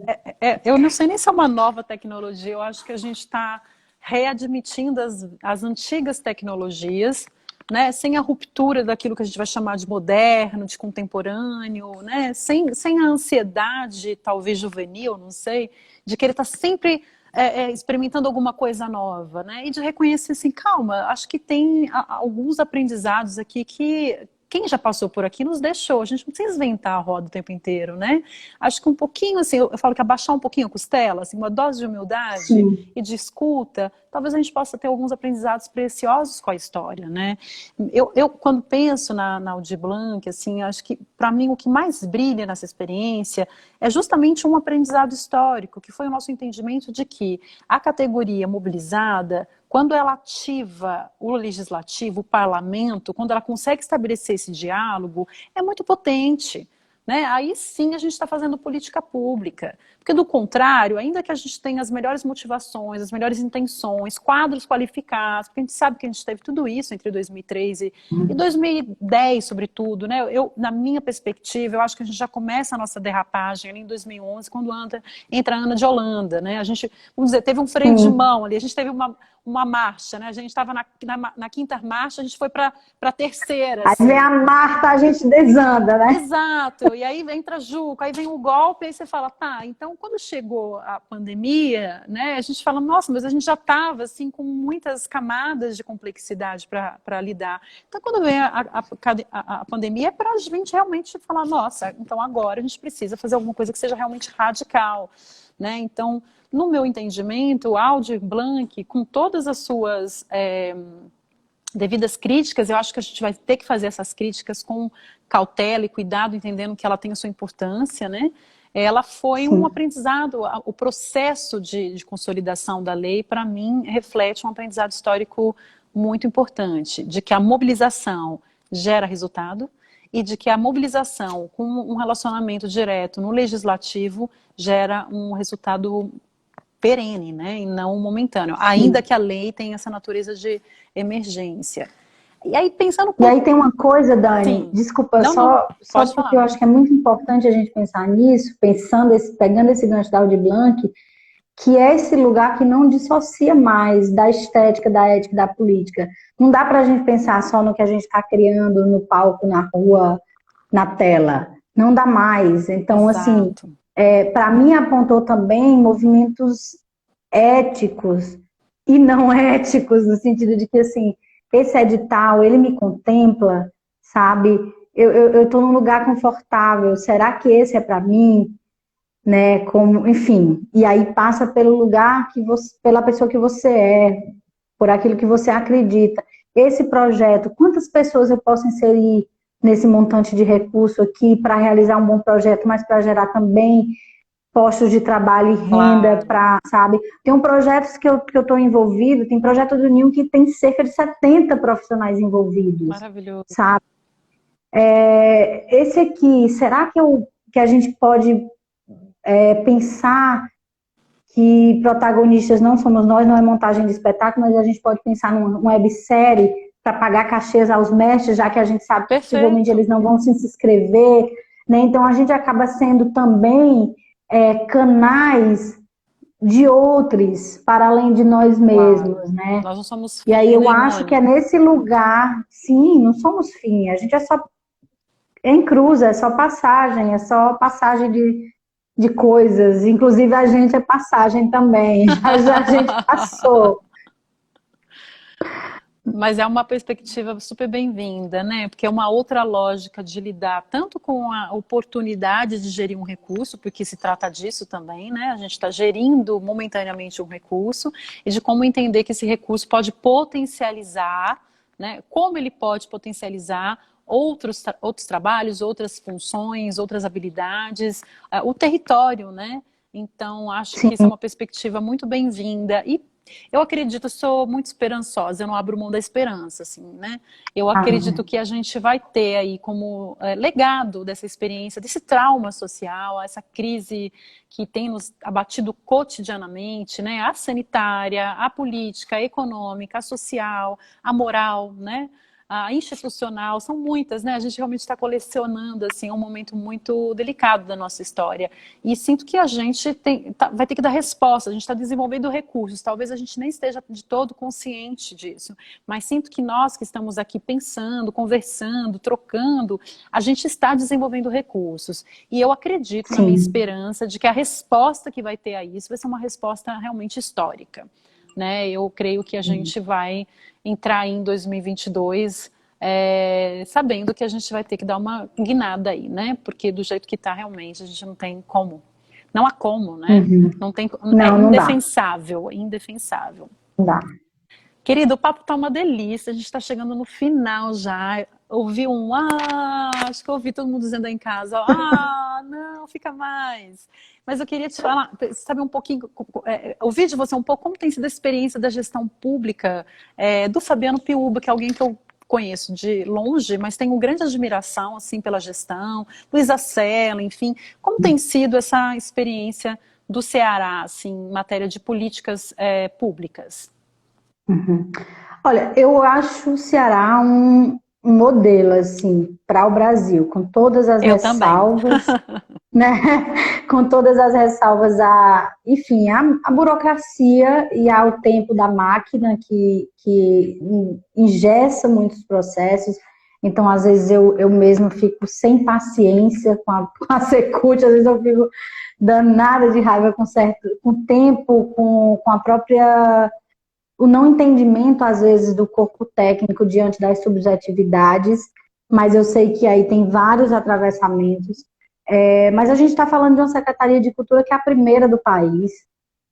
Eu não sei nem se é uma nova tecnologia, eu acho que a gente está readmitindo as antigas tecnologias, né, sem a ruptura daquilo que a gente vai chamar de moderno, de contemporâneo, né, sem a ansiedade, talvez juvenil, não sei, de querer estar sempre experimentando alguma coisa nova, né, e de reconhecer assim, calma, acho que tem alguns aprendizados aqui que quem já passou por aqui nos deixou, a gente não precisa inventar a roda o tempo inteiro, né? Acho que um pouquinho, assim, eu falo que abaixar um pouquinho a costela, assim, uma dose de humildade e de escuta, talvez a gente possa ter alguns aprendizados preciosos com a história, né? Eu quando penso na Aldir Blanc, assim, acho que, para mim, o que mais brilha nessa experiência é justamente um aprendizado histórico, que foi o nosso entendimento de que a categoria mobilizada, quando ela ativa o legislativo, o parlamento, quando ela consegue estabelecer esse diálogo, é muito potente. Né? Aí sim a gente está fazendo política pública. Porque do contrário, ainda que a gente tenha as melhores motivações, as melhores intenções, quadros qualificados, porque a gente sabe que a gente teve tudo isso entre 2003 e 2010, sobretudo, né? Na minha perspectiva, eu acho que a gente já começa a nossa derrapagem ali em 2011, quando entra a Ana de Holanda, né? A gente, vamos dizer, teve um freio de mão ali, a gente teve uma marcha, né? A gente estava na quinta marcha, a gente foi para a terceira. Assim. Aí vem a Marta, a gente desanda, né? Exato, e aí entra a Juca, aí vem o golpe, aí você fala, tá, então quando chegou a pandemia, né, a gente fala, nossa, mas a gente já estava assim, com muitas camadas de complexidade para lidar. Então quando vem a pandemia, é para a gente realmente falar, nossa, então agora a gente precisa fazer alguma coisa que seja realmente radical, né? Então, no meu entendimento, Aldir Blanc, com todas as suas devidas críticas, eu acho que a gente vai ter que fazer essas críticas com cautela e cuidado, entendendo que ela tem a sua importância, né? Ela foi um aprendizado, o processo de consolidação da lei, para mim, reflete um aprendizado histórico muito importante, de que a mobilização gera resultado e de que a mobilização com um relacionamento direto no legislativo gera um resultado perene, né, e não momentâneo, ainda que a lei tenha essa natureza de emergência. E aí, pensando... E aí tem uma coisa, Dani, desculpa, só porque eu acho que é muito importante a gente pensar nisso, pegando esse gancho da Aldir Blanc, que é esse lugar que não dissocia mais da estética, da ética, da política. Não dá para a gente pensar só no que a gente está criando no palco, na rua, na tela. Não dá mais. Então, assim, para mim apontou também movimentos éticos e não éticos, no sentido de que, assim, esse edital, ele me contempla, sabe? Eu estou num lugar confortável, será que esse é para mim? Né? Como, enfim, e aí passa pelo lugar que você, pela pessoa que você é, por aquilo que você acredita. Esse projeto, quantas pessoas eu posso inserir nesse montante de recurso aqui para realizar um bom projeto, mas para gerar também postos de trabalho e renda, Claro, para, sabe? Tem um projetos que eu estou envolvido, tem projeto do Ninho que tem cerca de 70 profissionais envolvidos, maravilhoso. sabe? Esse aqui, será que a gente pode pensar que protagonistas não somos nós, não é montagem de espetáculo, mas a gente pode pensar numa websérie para pagar cachês aos mestres, já que a gente sabe que possivelmente Perfeito. eles não vão se inscrever, né? Então a gente acaba sendo também canais de outros para além de nós Claro. mesmos, né? Nós não somos E aí fim, eu né, acho que Mari? é nesse lugar, sim, não somos fim, a gente é só em cruz, é só passagem de coisas, inclusive a gente é passagem também, já a gente passou. Mas é uma perspectiva super bem-vinda, né? Porque é uma outra lógica de lidar tanto com a oportunidade de gerir um recurso, porque se trata disso também, né? A gente está gerindo momentaneamente um recurso, e de como entender que esse recurso pode potencializar, né? Como ele pode potencializar outros trabalhos, outras funções, outras habilidades, o território, né? Então, acho que isso é Sim, uma perspectiva muito bem-vinda. E eu acredito, sou muito esperançosa, eu não abro mão da esperança, assim, né? Eu acredito amém. que a gente vai ter aí como legado dessa experiência, desse trauma social, essa crise que tem nos abatido cotidianamente, né? A sanitária, a política, a econômica, a social, a moral, né? A institucional, são muitas, né? A gente realmente está colecionando, assim, um momento muito delicado da nossa história. E sinto que a gente vai ter que dar resposta, a gente está desenvolvendo recursos, talvez a gente nem esteja de todo consciente disso, mas sinto que nós que estamos aqui pensando, conversando, trocando, a gente está desenvolvendo recursos. E eu acredito na minha Sim. esperança de que a resposta que vai ter a isso vai ser uma resposta realmente histórica. Né? Eu creio que a gente vai entrar em 2022 sabendo que a gente vai ter que dar uma guinada aí, né? Porque do jeito que está realmente, a gente não tem como. Não há como, né? Uhum. Não tem, é Não, não dá, indefensável, indefensável. não dá. Querido, o papo tá uma delícia, a gente está chegando no final já. Ouvi acho que eu ouvi todo mundo dizendo aí em casa, não, fica mais. Mas eu queria te falar, saber um pouquinho, ouvir de você um pouco como tem sido a experiência da gestão pública do Fabiano Piuba, que é alguém que eu conheço de longe, mas tenho grande admiração assim pela gestão, Luísa Sela, enfim. Como tem sido essa experiência do Ceará, assim, em matéria de políticas públicas? Uhum. Olha, eu acho o Ceará um modelo, assim, para o Brasil, com todas as Eu também. ressalvas, né? Com todas as ressalvas enfim, a burocracia e ao tempo da máquina que engessa muitos processos. Então, às vezes, eu mesmo fico sem paciência com a Secult, às vezes eu fico danada de raiva com o tempo, com a própria o não entendimento, às vezes, do corpo técnico diante das subjetividades, mas eu sei que aí tem vários atravessamentos. Mas a gente está falando de uma Secretaria de Cultura que é a primeira do país,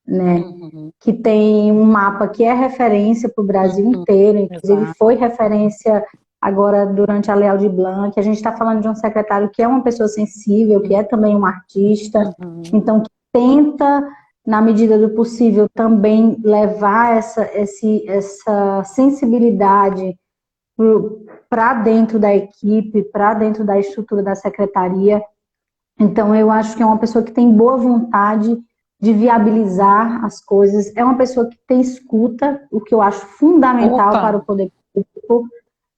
né? Uhum, Que tem um mapa que é referência para o Brasil uhum, inteiro, inclusive exato. foi referência agora durante a Lei Aldir Blanc. A gente está falando de um secretário que é uma pessoa sensível, que é também um artista, Uhum. então que tenta, na medida do possível, também levar essa sensibilidade para dentro da equipe, para dentro da estrutura da secretaria. Então, eu acho que é uma pessoa que tem boa vontade de viabilizar as coisas, é uma pessoa que tem escuta, o que eu acho fundamental Opa! para o poder público,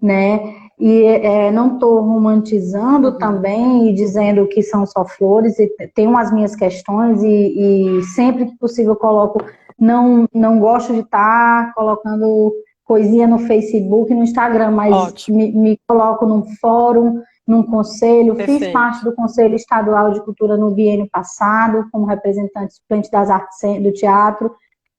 né? E não estou romantizando Uhum. também e dizendo que são só flores, e tenho as minhas questões e sempre que possível coloco, não gosto de estar colocando coisinha no Facebook, no Instagram, mas Ótimo, me coloco num fórum, num conselho, fiz parte perfeito. do Conselho Estadual de Cultura no biênio passado, como representante suplente das artes do teatro,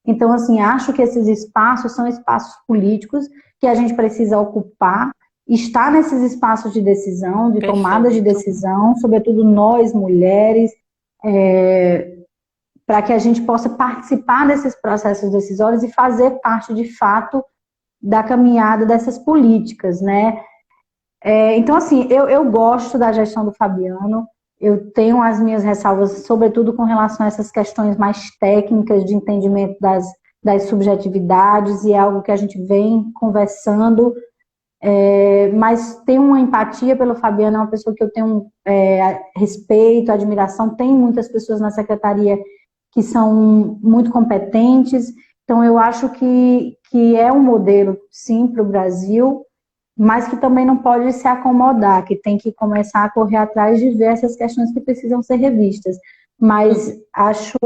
Então, assim, acho que esses espaços são espaços políticos que a gente precisa ocupar, estar nesses espaços de decisão, de tomada de decisão, sobretudo nós, mulheres, para que a gente possa participar desses processos decisórios e fazer parte, de fato, da caminhada dessas políticas, né? Então, assim, eu gosto da gestão do Fabiano, eu tenho as minhas ressalvas, sobretudo com relação a essas questões mais técnicas de entendimento das subjetividades, e é algo que a gente vem conversando, mas tenho uma empatia pelo Fabiano, é uma pessoa que eu tenho respeito, admiração, tem muitas pessoas na secretaria que são muito competentes, então eu acho que é um modelo, sim, para o Brasil, mas que também não pode se acomodar, que tem que começar a correr atrás de ver essas questões que precisam ser revistas. Mas acho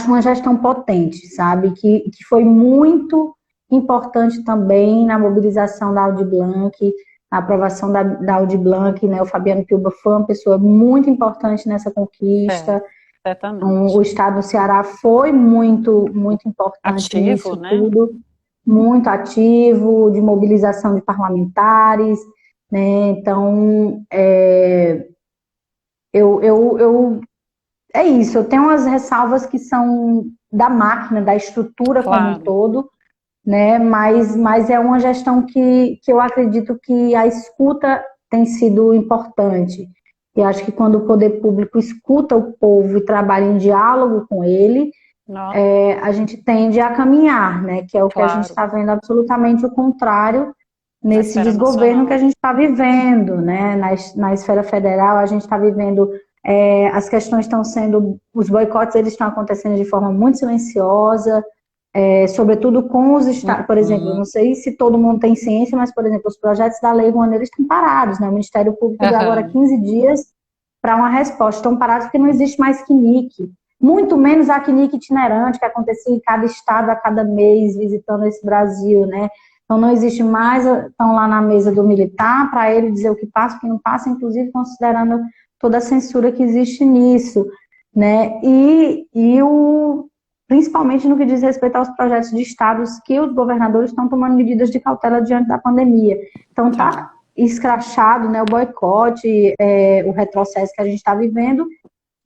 uma gestão potente, sabe? Que foi muito importante também na mobilização da Aldir Blanc, na aprovação da Aldir Blanc, né? O Fabiano Piuba foi uma pessoa muito importante nessa conquista. O Estado do Ceará foi muito, muito importante ativo, nisso, né? tudo. Muito ativo, de mobilização de parlamentares, né? Então, é isso, eu tenho umas ressalvas que são da máquina, da estrutura como um todo, né? Mas é uma gestão que eu acredito que a escuta tem sido importante. E acho que quando o poder público escuta o povo e trabalha em diálogo com ele, a gente tende a caminhar, né? Que é o que a gente está vendo absolutamente o contrário nesse desgoverno que a gente está vivendo, né? Na esfera federal, a gente está vivendo, as questões estão sendo, os boicotes eles estão acontecendo de forma muito silenciosa, sobretudo com os estados, por exemplo, não sei se todo mundo tem ciência, mas, por exemplo, os projetos da Lei Rouanet, eles estão parados, né? O Ministério Público deu agora 15 dias para uma resposta, estão parados porque não existe mais CNIC, muito menos a CNIC itinerante, que acontecia em cada estado a cada mês, visitando esse Brasil, né? Então não existe mais, estão lá na mesa do militar para ele dizer o que passa, o que não passa, inclusive considerando toda a censura que existe nisso, né? Principalmente no que diz respeito aos projetos de estados que os governadores estão tomando medidas de cautela diante da pandemia. Então está escrachado, né, o boicote, o retrocesso que a gente está vivendo,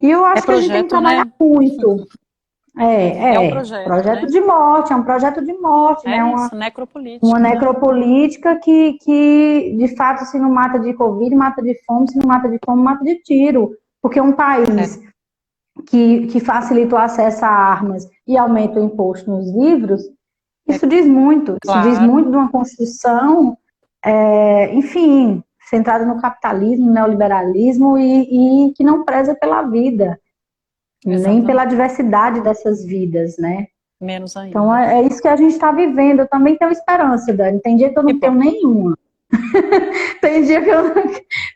e eu acho que a gente tem que trabalhar muito. Um projeto, né? De morte, é um projeto de morte, né? Isso, necropolítica. Uma necropolítica que de fato, se não mata de Covid, mata de fome, se não mata de fome, mata de tiro. Porque um país que facilita o acesso a armas e aumenta o imposto nos livros, isso diz muito. Isso diz muito de uma Constituição, enfim, centrada no capitalismo, no neoliberalismo e que não preza pela vida. Nem pela diversidade dessas vidas, né? Menos ainda. Então, é isso que a gente está vivendo. Eu também tenho esperança, Dani. Tem dia que eu não tenho nenhuma. Tem dia que eu não...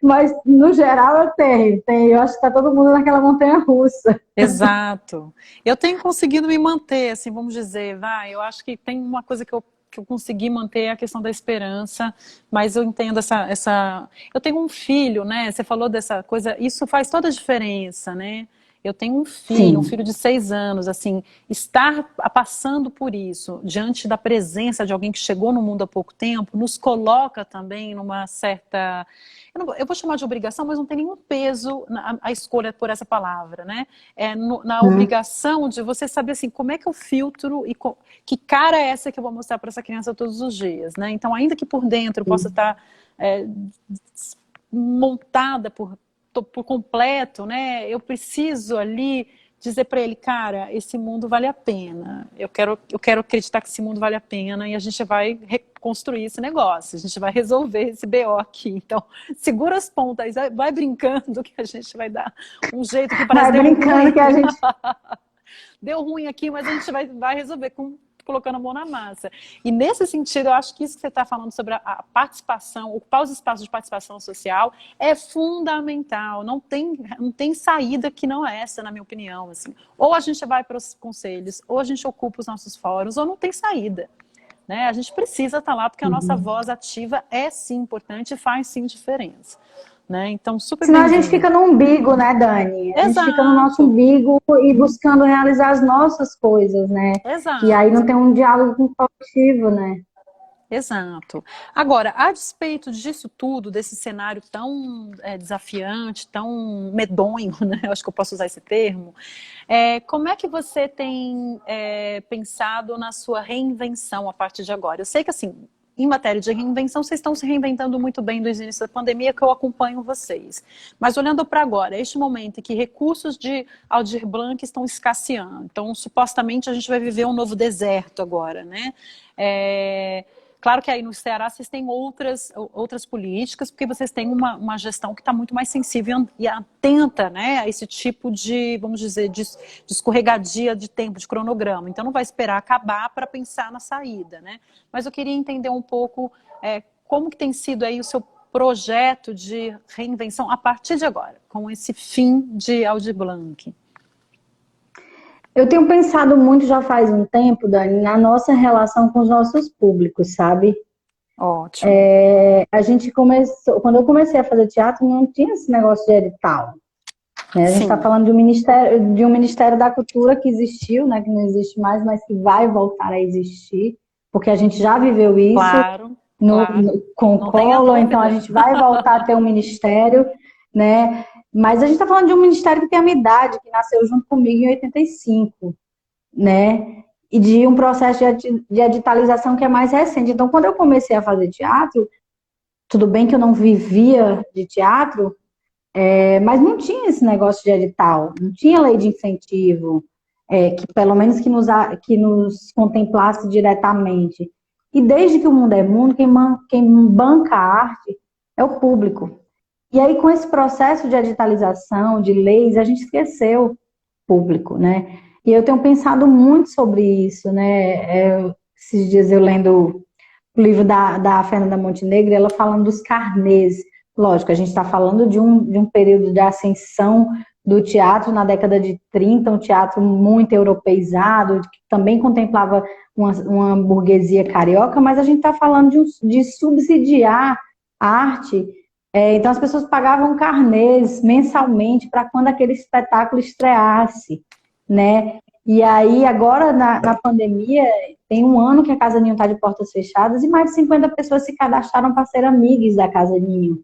Mas, no geral, eu tenho. Eu acho que está todo mundo naquela montanha-russa. Exato. Eu tenho conseguido me manter, assim, vamos dizer, eu acho que tem uma coisa que eu consegui manter, a questão da esperança, mas eu entendo essa... Eu tenho um filho, né? Você falou dessa coisa, isso faz toda a diferença, né? Eu tenho um filho de 6 anos, assim, estar passando por isso, diante da presença de alguém que chegou no mundo há pouco tempo, nos coloca também numa certa... Eu vou chamar de obrigação, mas não tem nenhum peso a escolha por essa palavra, né? Na obrigação de você saber, assim, como é que eu filtro e que cara é essa que eu vou mostrar para essa criança todos os dias, né? Então, ainda que por dentro possa estar montada por completo, né? Eu preciso ali dizer para ele, cara, esse mundo vale a pena. Eu quero acreditar que esse mundo vale a pena e a gente vai reconstruir esse negócio, a gente vai resolver esse BO aqui. Então, segura as pontas, vai brincando que a gente vai dar um jeito que parece vai brincando que a gente deu ruim aqui, mas a gente vai resolver colocando a mão na massa. E nesse sentido, eu acho que isso que você está falando sobre a participação, ocupar os espaços de participação social é fundamental. Não tem saída que não é essa, na minha opinião. Assim. Ou a gente vai para os conselhos, ou a gente ocupa os nossos fóruns, ou não tem saída. Né? A gente precisa estar lá, porque a nossa voz ativa é sim importante e faz sim diferença. né? Então, super Senão a gente bem-vindo. fica no umbigo, né, Dani? A gente fica no nosso Exato, umbigo e buscando realizar as nossas coisas, né? E aí não exato. tem um diálogo com o coletivo, né? Exato. Agora, a despeito disso tudo, desse cenário tão desafiante, tão medonho, né? Eu acho que eu posso usar esse termo. Como é que você tem pensado na sua reinvenção a partir de agora? Eu sei que, assim, em matéria de reinvenção, vocês estão se reinventando muito bem desde o início da pandemia, que eu acompanho vocês. Mas olhando para agora, este momento em que recursos de Aldir Blanc estão escasseando, então supostamente a gente vai viver um novo deserto agora, né? Claro que aí no Ceará vocês têm outras políticas, porque vocês têm uma gestão que está muito mais sensível e atenta, né, a esse tipo de, vamos dizer, de escorregadia de tempo, de cronograma. Então não vai esperar acabar para pensar na saída, né? Mas eu queria entender um pouco como que tem sido aí o seu projeto de reinvenção a partir de agora, com esse fim de Aldir Blanc. Eu tenho pensado muito já faz um tempo, Dani, na nossa relação com os nossos públicos, sabe? Ótimo. A gente começou, quando eu comecei a fazer teatro, não tinha esse negócio de edital, né? A gente está Sim, falando de um Ministério da Cultura que existiu, né? Que não existe mais, mas que vai voltar a existir, porque a gente já viveu isso claro, claro. com o Não tenha Collor, então a dúvida. gente vai voltar a ter um ministério, né? Mas a gente está falando de um ministério que tem a minha idade, que nasceu junto comigo em 85, né? E de um processo de editalização que é mais recente. Então, quando eu comecei a fazer teatro, tudo bem que eu não vivia de teatro, mas não tinha esse negócio de edital, não tinha lei de incentivo, que pelo menos que nos contemplasse diretamente. E desde que o mundo é mundo, quem banca a arte é o público. E aí, com esse processo de editalização, de leis, a gente esqueceu o público, né? E eu tenho pensado muito sobre isso, né? Esses dias eu lendo o livro da Fernanda Montenegro, ela falando dos carnês. Lógico, a gente está falando de um período de ascensão do teatro na década de 30, um teatro muito europeizado, que também contemplava uma burguesia carioca, mas a gente está falando de subsidiar a arte. Então, as pessoas pagavam carnês mensalmente para quando aquele espetáculo estreasse, né? E aí, agora, na pandemia, tem um ano que a Casa Ninho está de portas fechadas e mais de 50 pessoas se cadastraram para ser amigas da Casa Ninho.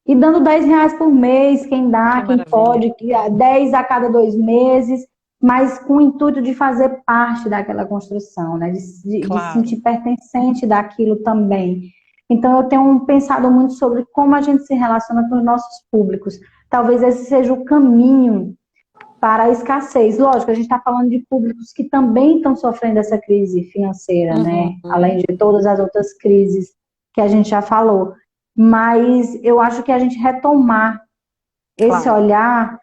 E dando R$ 10 por mês, quem dá, Que quem maravilha. pode, 10 a cada 2 meses, mas com o intuito de fazer parte daquela construção, né? De se Claro. sentir pertencente daquilo também. Então, eu tenho pensado muito sobre como a gente se relaciona com os nossos públicos. Talvez esse seja o caminho para a escassez. Lógico, a gente está falando de públicos que também estão sofrendo essa crise financeira, né? Uhum. Além de todas as outras crises que a gente já falou. Mas eu acho que a gente retomar esse Claro. olhar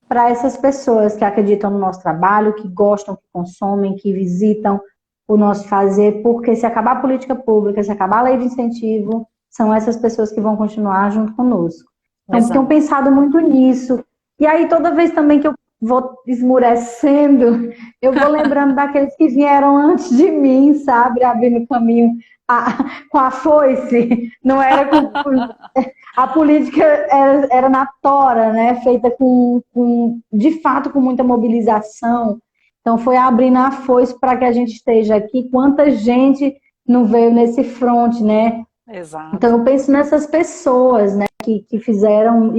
para essas pessoas que acreditam no nosso trabalho, que gostam, que consomem, que visitam o nosso fazer, porque se acabar a política pública, se acabar a lei de incentivo, são essas pessoas que vão continuar junto conosco. Então, tenho Exato. pensado muito nisso. E aí, toda vez também que eu vou esmurecendo, eu vou lembrando daqueles que vieram antes de mim, sabe? Abrindo caminho com a foice. Não era a política era na tora, né? Feita de fato, com muita mobilização. Então, foi abrindo a foice para que a gente esteja aqui. Quanta gente não veio nesse front, né? Então, Exato. eu penso nessas pessoas, né, que fizeram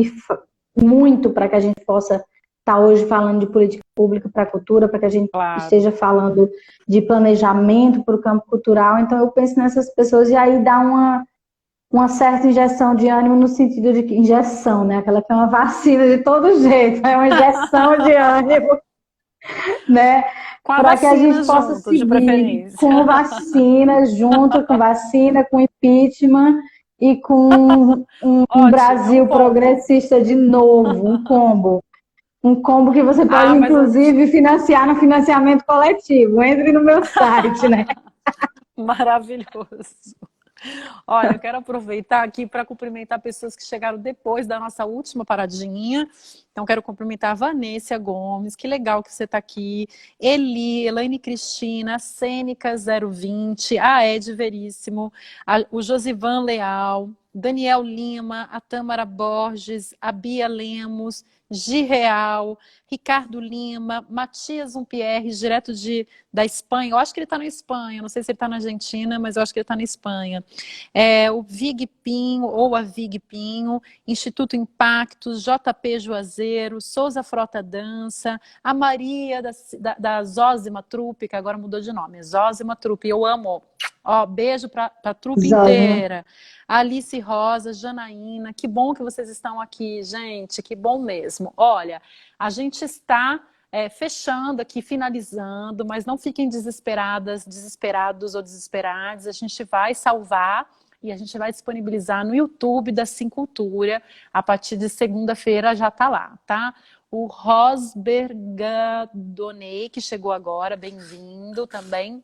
muito para que a gente possa estar hoje falando de política pública para a cultura, para que a gente Claro. esteja falando de planejamento para o campo cultural. Então, eu penso nessas pessoas e aí dá uma certa injeção de ânimo no sentido de que injeção, né? Aquela que é uma vacina de todo jeito, é uma injeção de ânimo, né? Com a Para que a vacina gente possa junto, de seguir preferência. com vacina, junto com vacina, com impeachment e com um Ótimo, é um Brasil combo. progressista de novo, um combo. Um combo que você pode, Ah, mas a gente. inclusive, financiar no financiamento coletivo. Entre no meu site, né? Maravilhoso. Olha, eu quero aproveitar aqui para cumprimentar pessoas que chegaram depois da nossa última paradinha. Então, quero cumprimentar a Vanessa Gomes, que legal que você está aqui. Eli, Elaine Cristina, a Cênica 020, a Ed Veríssimo, o Josivan Leal, Daniel Lima, a Tâmara Borges, a Bia Lemos, Gi Real, Ricardo Lima, Matias Umpierre, direto da Espanha. Eu acho que ele está na Espanha, não sei se ele está na Argentina, mas eu acho que ele está na Espanha. O Vig Pinho, ou a Vig Pinho, Instituto Impactos, JP Juazeiro, Souza Frota Dança, a Maria da Zózima Trupe, que agora mudou de nome, Zózima Trupe, eu amo. Ó, beijo para a trupe inteira. Alice Rosa, Janaína, que bom que vocês estão aqui, gente, que bom mesmo. Olha, a gente está fechando aqui, finalizando, mas não fiquem desesperadas, desesperados ou desesperados, a gente vai salvar e a gente vai disponibilizar no YouTube da Sim Cultura, a partir de segunda-feira já está lá, tá? O Rosbergadonei, que chegou agora, bem-vindo também.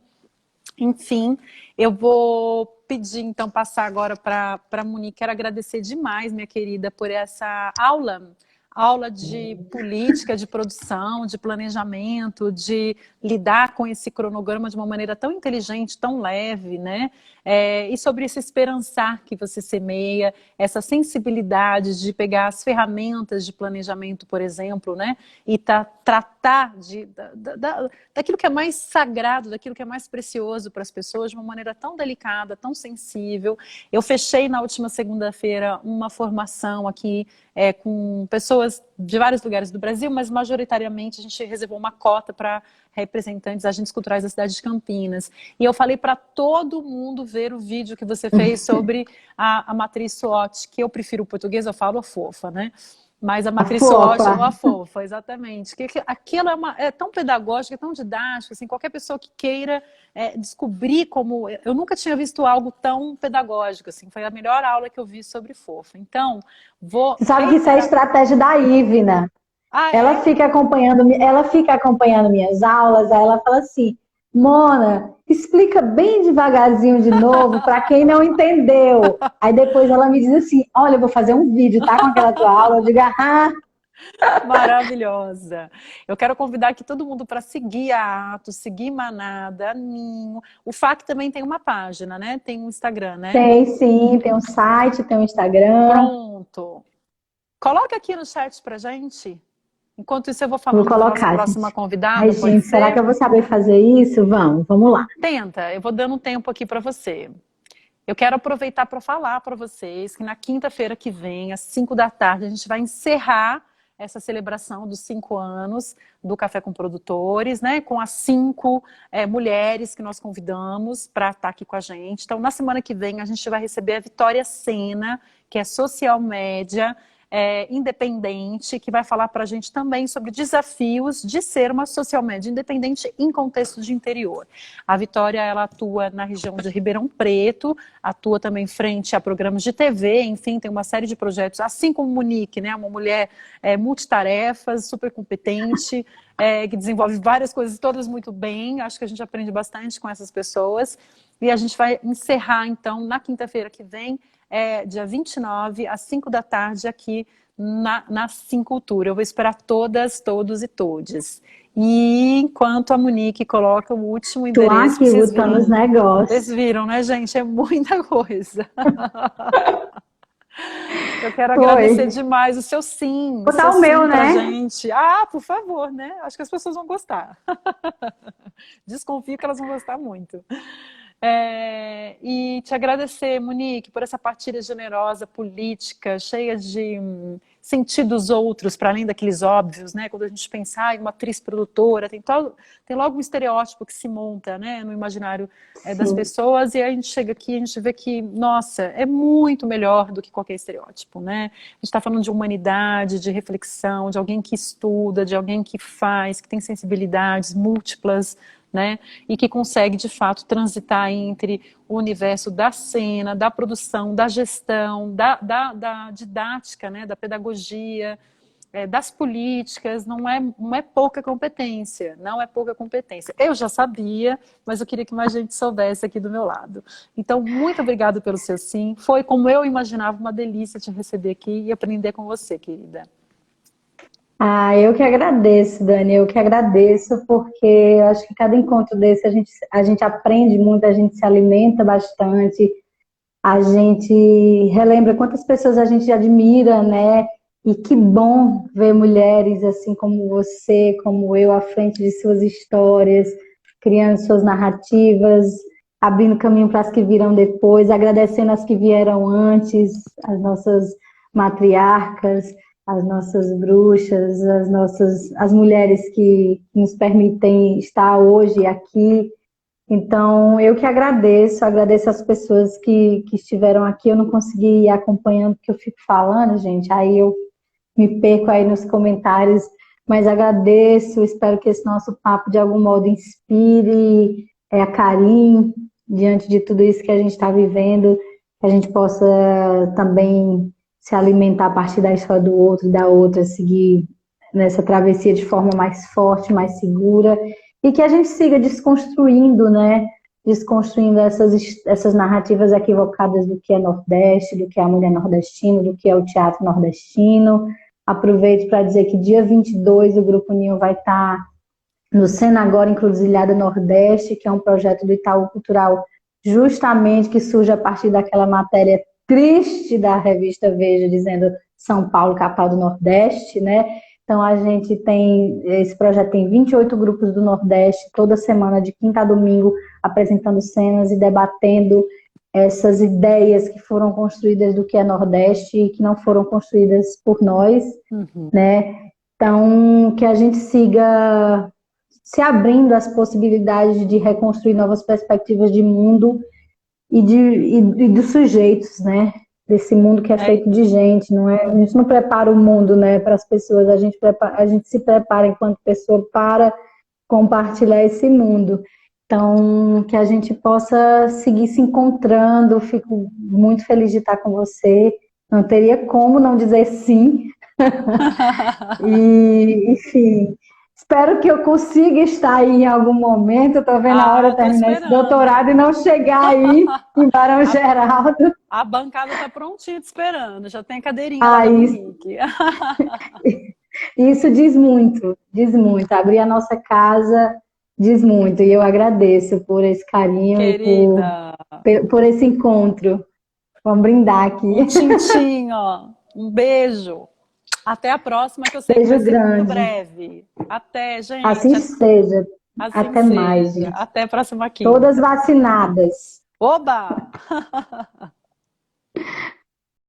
Enfim, eu vou pedir, então, passar agora para a Monique. Quero agradecer demais, minha querida, por essa aula de política, de produção, de planejamento, de lidar com esse cronograma de uma maneira tão inteligente, tão leve, né? E sobre esse esperançar que você semeia, essa sensibilidade de pegar as ferramentas de planejamento, por exemplo, né? E tratar daquilo que é mais sagrado, daquilo que é mais precioso para as pessoas de uma maneira tão delicada, tão sensível. Eu fechei na última segunda-feira uma formação aqui com pessoas de vários lugares do Brasil, mas majoritariamente a gente reservou uma cota para representantes, agentes culturais da cidade de Campinas. E eu falei para todo mundo ver o vídeo que você fez sobre a matriz SWOT, que eu prefiro o português, eu falo a fofa, né? Mas a matriz SWOT ou a fofa, exatamente. Aquilo é tão pedagógico, é tão didático, assim, qualquer pessoa que queira descobrir como... Eu nunca tinha visto algo tão pedagógico, assim, foi a melhor aula que eu vi sobre fofa. Então, Você sabe que isso é a estratégia da Ivna. Ah, ela fica acompanhando minhas aulas, aí ela fala assim, Mona, explica bem devagarzinho de novo para quem não entendeu. Aí depois ela me diz assim, olha, eu vou fazer um vídeo, tá, com aquela tua aula? Eu digo, maravilhosa. Eu quero convidar aqui todo mundo para seguir a Atos, seguir Manada, a Ninho. O FAC também tem uma página, né? Tem um Instagram, né? Tem sim, tem um site, tem um Instagram. Pronto. Coloca aqui no chat pra gente. Enquanto isso, eu vou falando da nossa próxima convidada. Ai, gente, será que eu vou saber fazer isso? Vamos lá. Tenta, eu vou dando um tempo aqui para você. Eu quero aproveitar para falar para vocês que na quinta-feira que vem, às 5 da tarde, a gente vai encerrar essa celebração dos 5 anos do Café com Produtores, né? Com as 5 mulheres que nós convidamos para estar aqui com a gente. Então, na semana que vem, a gente vai receber a Vitória Sena, que é social média, independente, que vai falar para a gente também sobre desafios de ser uma social média independente em contexto de interior. A Vitória, ela atua na região de Ribeirão Preto, atua também frente a programas de TV, enfim, tem uma série de projetos, assim como Monique, né, uma mulher multitarefas, super competente, que desenvolve várias coisas, todas muito bem, acho que a gente aprende bastante com essas pessoas, e a gente vai encerrar, então, na quinta-feira que vem, dia 29, às 5 da tarde, aqui na Sim Cultura. Eu vou esperar todas, todos e todes. E enquanto a Monique coloca o último endereço... Tô aqui lutando os negócios. Vocês viram, né, gente? É muita coisa. Eu quero agradecer demais o seu sim. Botar o meu, né? Gente. Por favor, né? Acho que as pessoas vão gostar. Desconfio que elas vão gostar muito. E te agradecer, Monique, por essa partilha generosa, política, cheia de sentidos outros, para além daqueles óbvios, né? Quando a gente pensa em uma atriz produtora, tem logo um estereótipo que se monta, né, no imaginário das pessoas, e aí a gente chega aqui e a gente vê que, nossa, é muito melhor do que qualquer estereótipo, né? A gente está falando de humanidade, de reflexão, de alguém que estuda, de alguém que faz, que tem sensibilidades múltiplas, né? E que consegue, de fato, transitar entre o universo da cena, da produção, da gestão, da didática, né? Da pedagogia, das políticas. Não é pouca competência, não é pouca competência. Eu já sabia, mas eu queria que mais gente soubesse aqui do meu lado. Então, muito obrigada pelo seu sim. Foi como eu imaginava, uma delícia te receber aqui e aprender com você, querida. Eu que agradeço, Dani, eu que agradeço, porque eu acho que cada encontro desse a gente aprende muito, a gente se alimenta bastante, a gente relembra quantas pessoas a gente admira, né? E que bom ver mulheres assim como você, como eu, à frente de suas histórias, criando suas narrativas, abrindo caminho para as que virão depois, agradecendo as que vieram antes, as nossas matriarcas, as nossas bruxas, as mulheres que nos permitem estar hoje aqui. Então, eu que agradeço as pessoas que estiveram aqui. Eu não consegui ir acompanhando, porque eu fico falando, gente, aí eu me perco aí nos comentários, mas agradeço, espero que esse nosso papo de algum modo inspire a Karin, diante de tudo isso que a gente está vivendo, que a gente possa também se alimentar a partir da história do outro e da outra, seguir nessa travessia de forma mais forte, mais segura, e que a gente siga desconstruindo, né? Desconstruindo essas narrativas equivocadas do que é Nordeste, do que é a mulher nordestina, do que é o teatro nordestino. Aproveito para dizer que dia 22 o Grupo Ninho vai estar no Cena Agora Encruzilhada Nordeste, que é um projeto do Itaú Cultural, justamente que surge a partir daquela matéria triste da revista Veja, dizendo São Paulo, capital do Nordeste, né? Então a gente tem, esse projeto tem 28 grupos do Nordeste, toda semana, de quinta a domingo, apresentando cenas e debatendo essas ideias que foram construídas do que é Nordeste e que não foram construídas por nós, né? Então, que a gente siga se abrindo às possibilidades de reconstruir novas perspectivas de mundo e dos sujeitos, né? Desse mundo que é feito de gente, não é? A gente não prepara o mundo, né, para as pessoas, a gente se prepara enquanto pessoa para compartilhar esse mundo. Então, que a gente possa seguir se encontrando. Fico muito feliz de estar com você. Não teria como não dizer sim. E, enfim, espero que eu consiga estar aí em algum momento. Estou vendo a hora de Tô terminar esse esperando. doutorado e não chegar aí em Barão Geraldo. A bancada tá prontinha te esperando, já tem a cadeirinha lá da Isso, Monique. isso diz muito, diz muito. Abrir a nossa casa diz muito. E eu agradeço por esse carinho e Querida, por esse encontro. Vamos brindar um aqui. tintim, ó. Um beijo. Até a próxima, que eu sei que vai Beijo ser muito grande. breve. Até, Assim gente. seja. Assim Até mais, seja. gente. Até a próxima Todas quinta. vacinadas. Oba!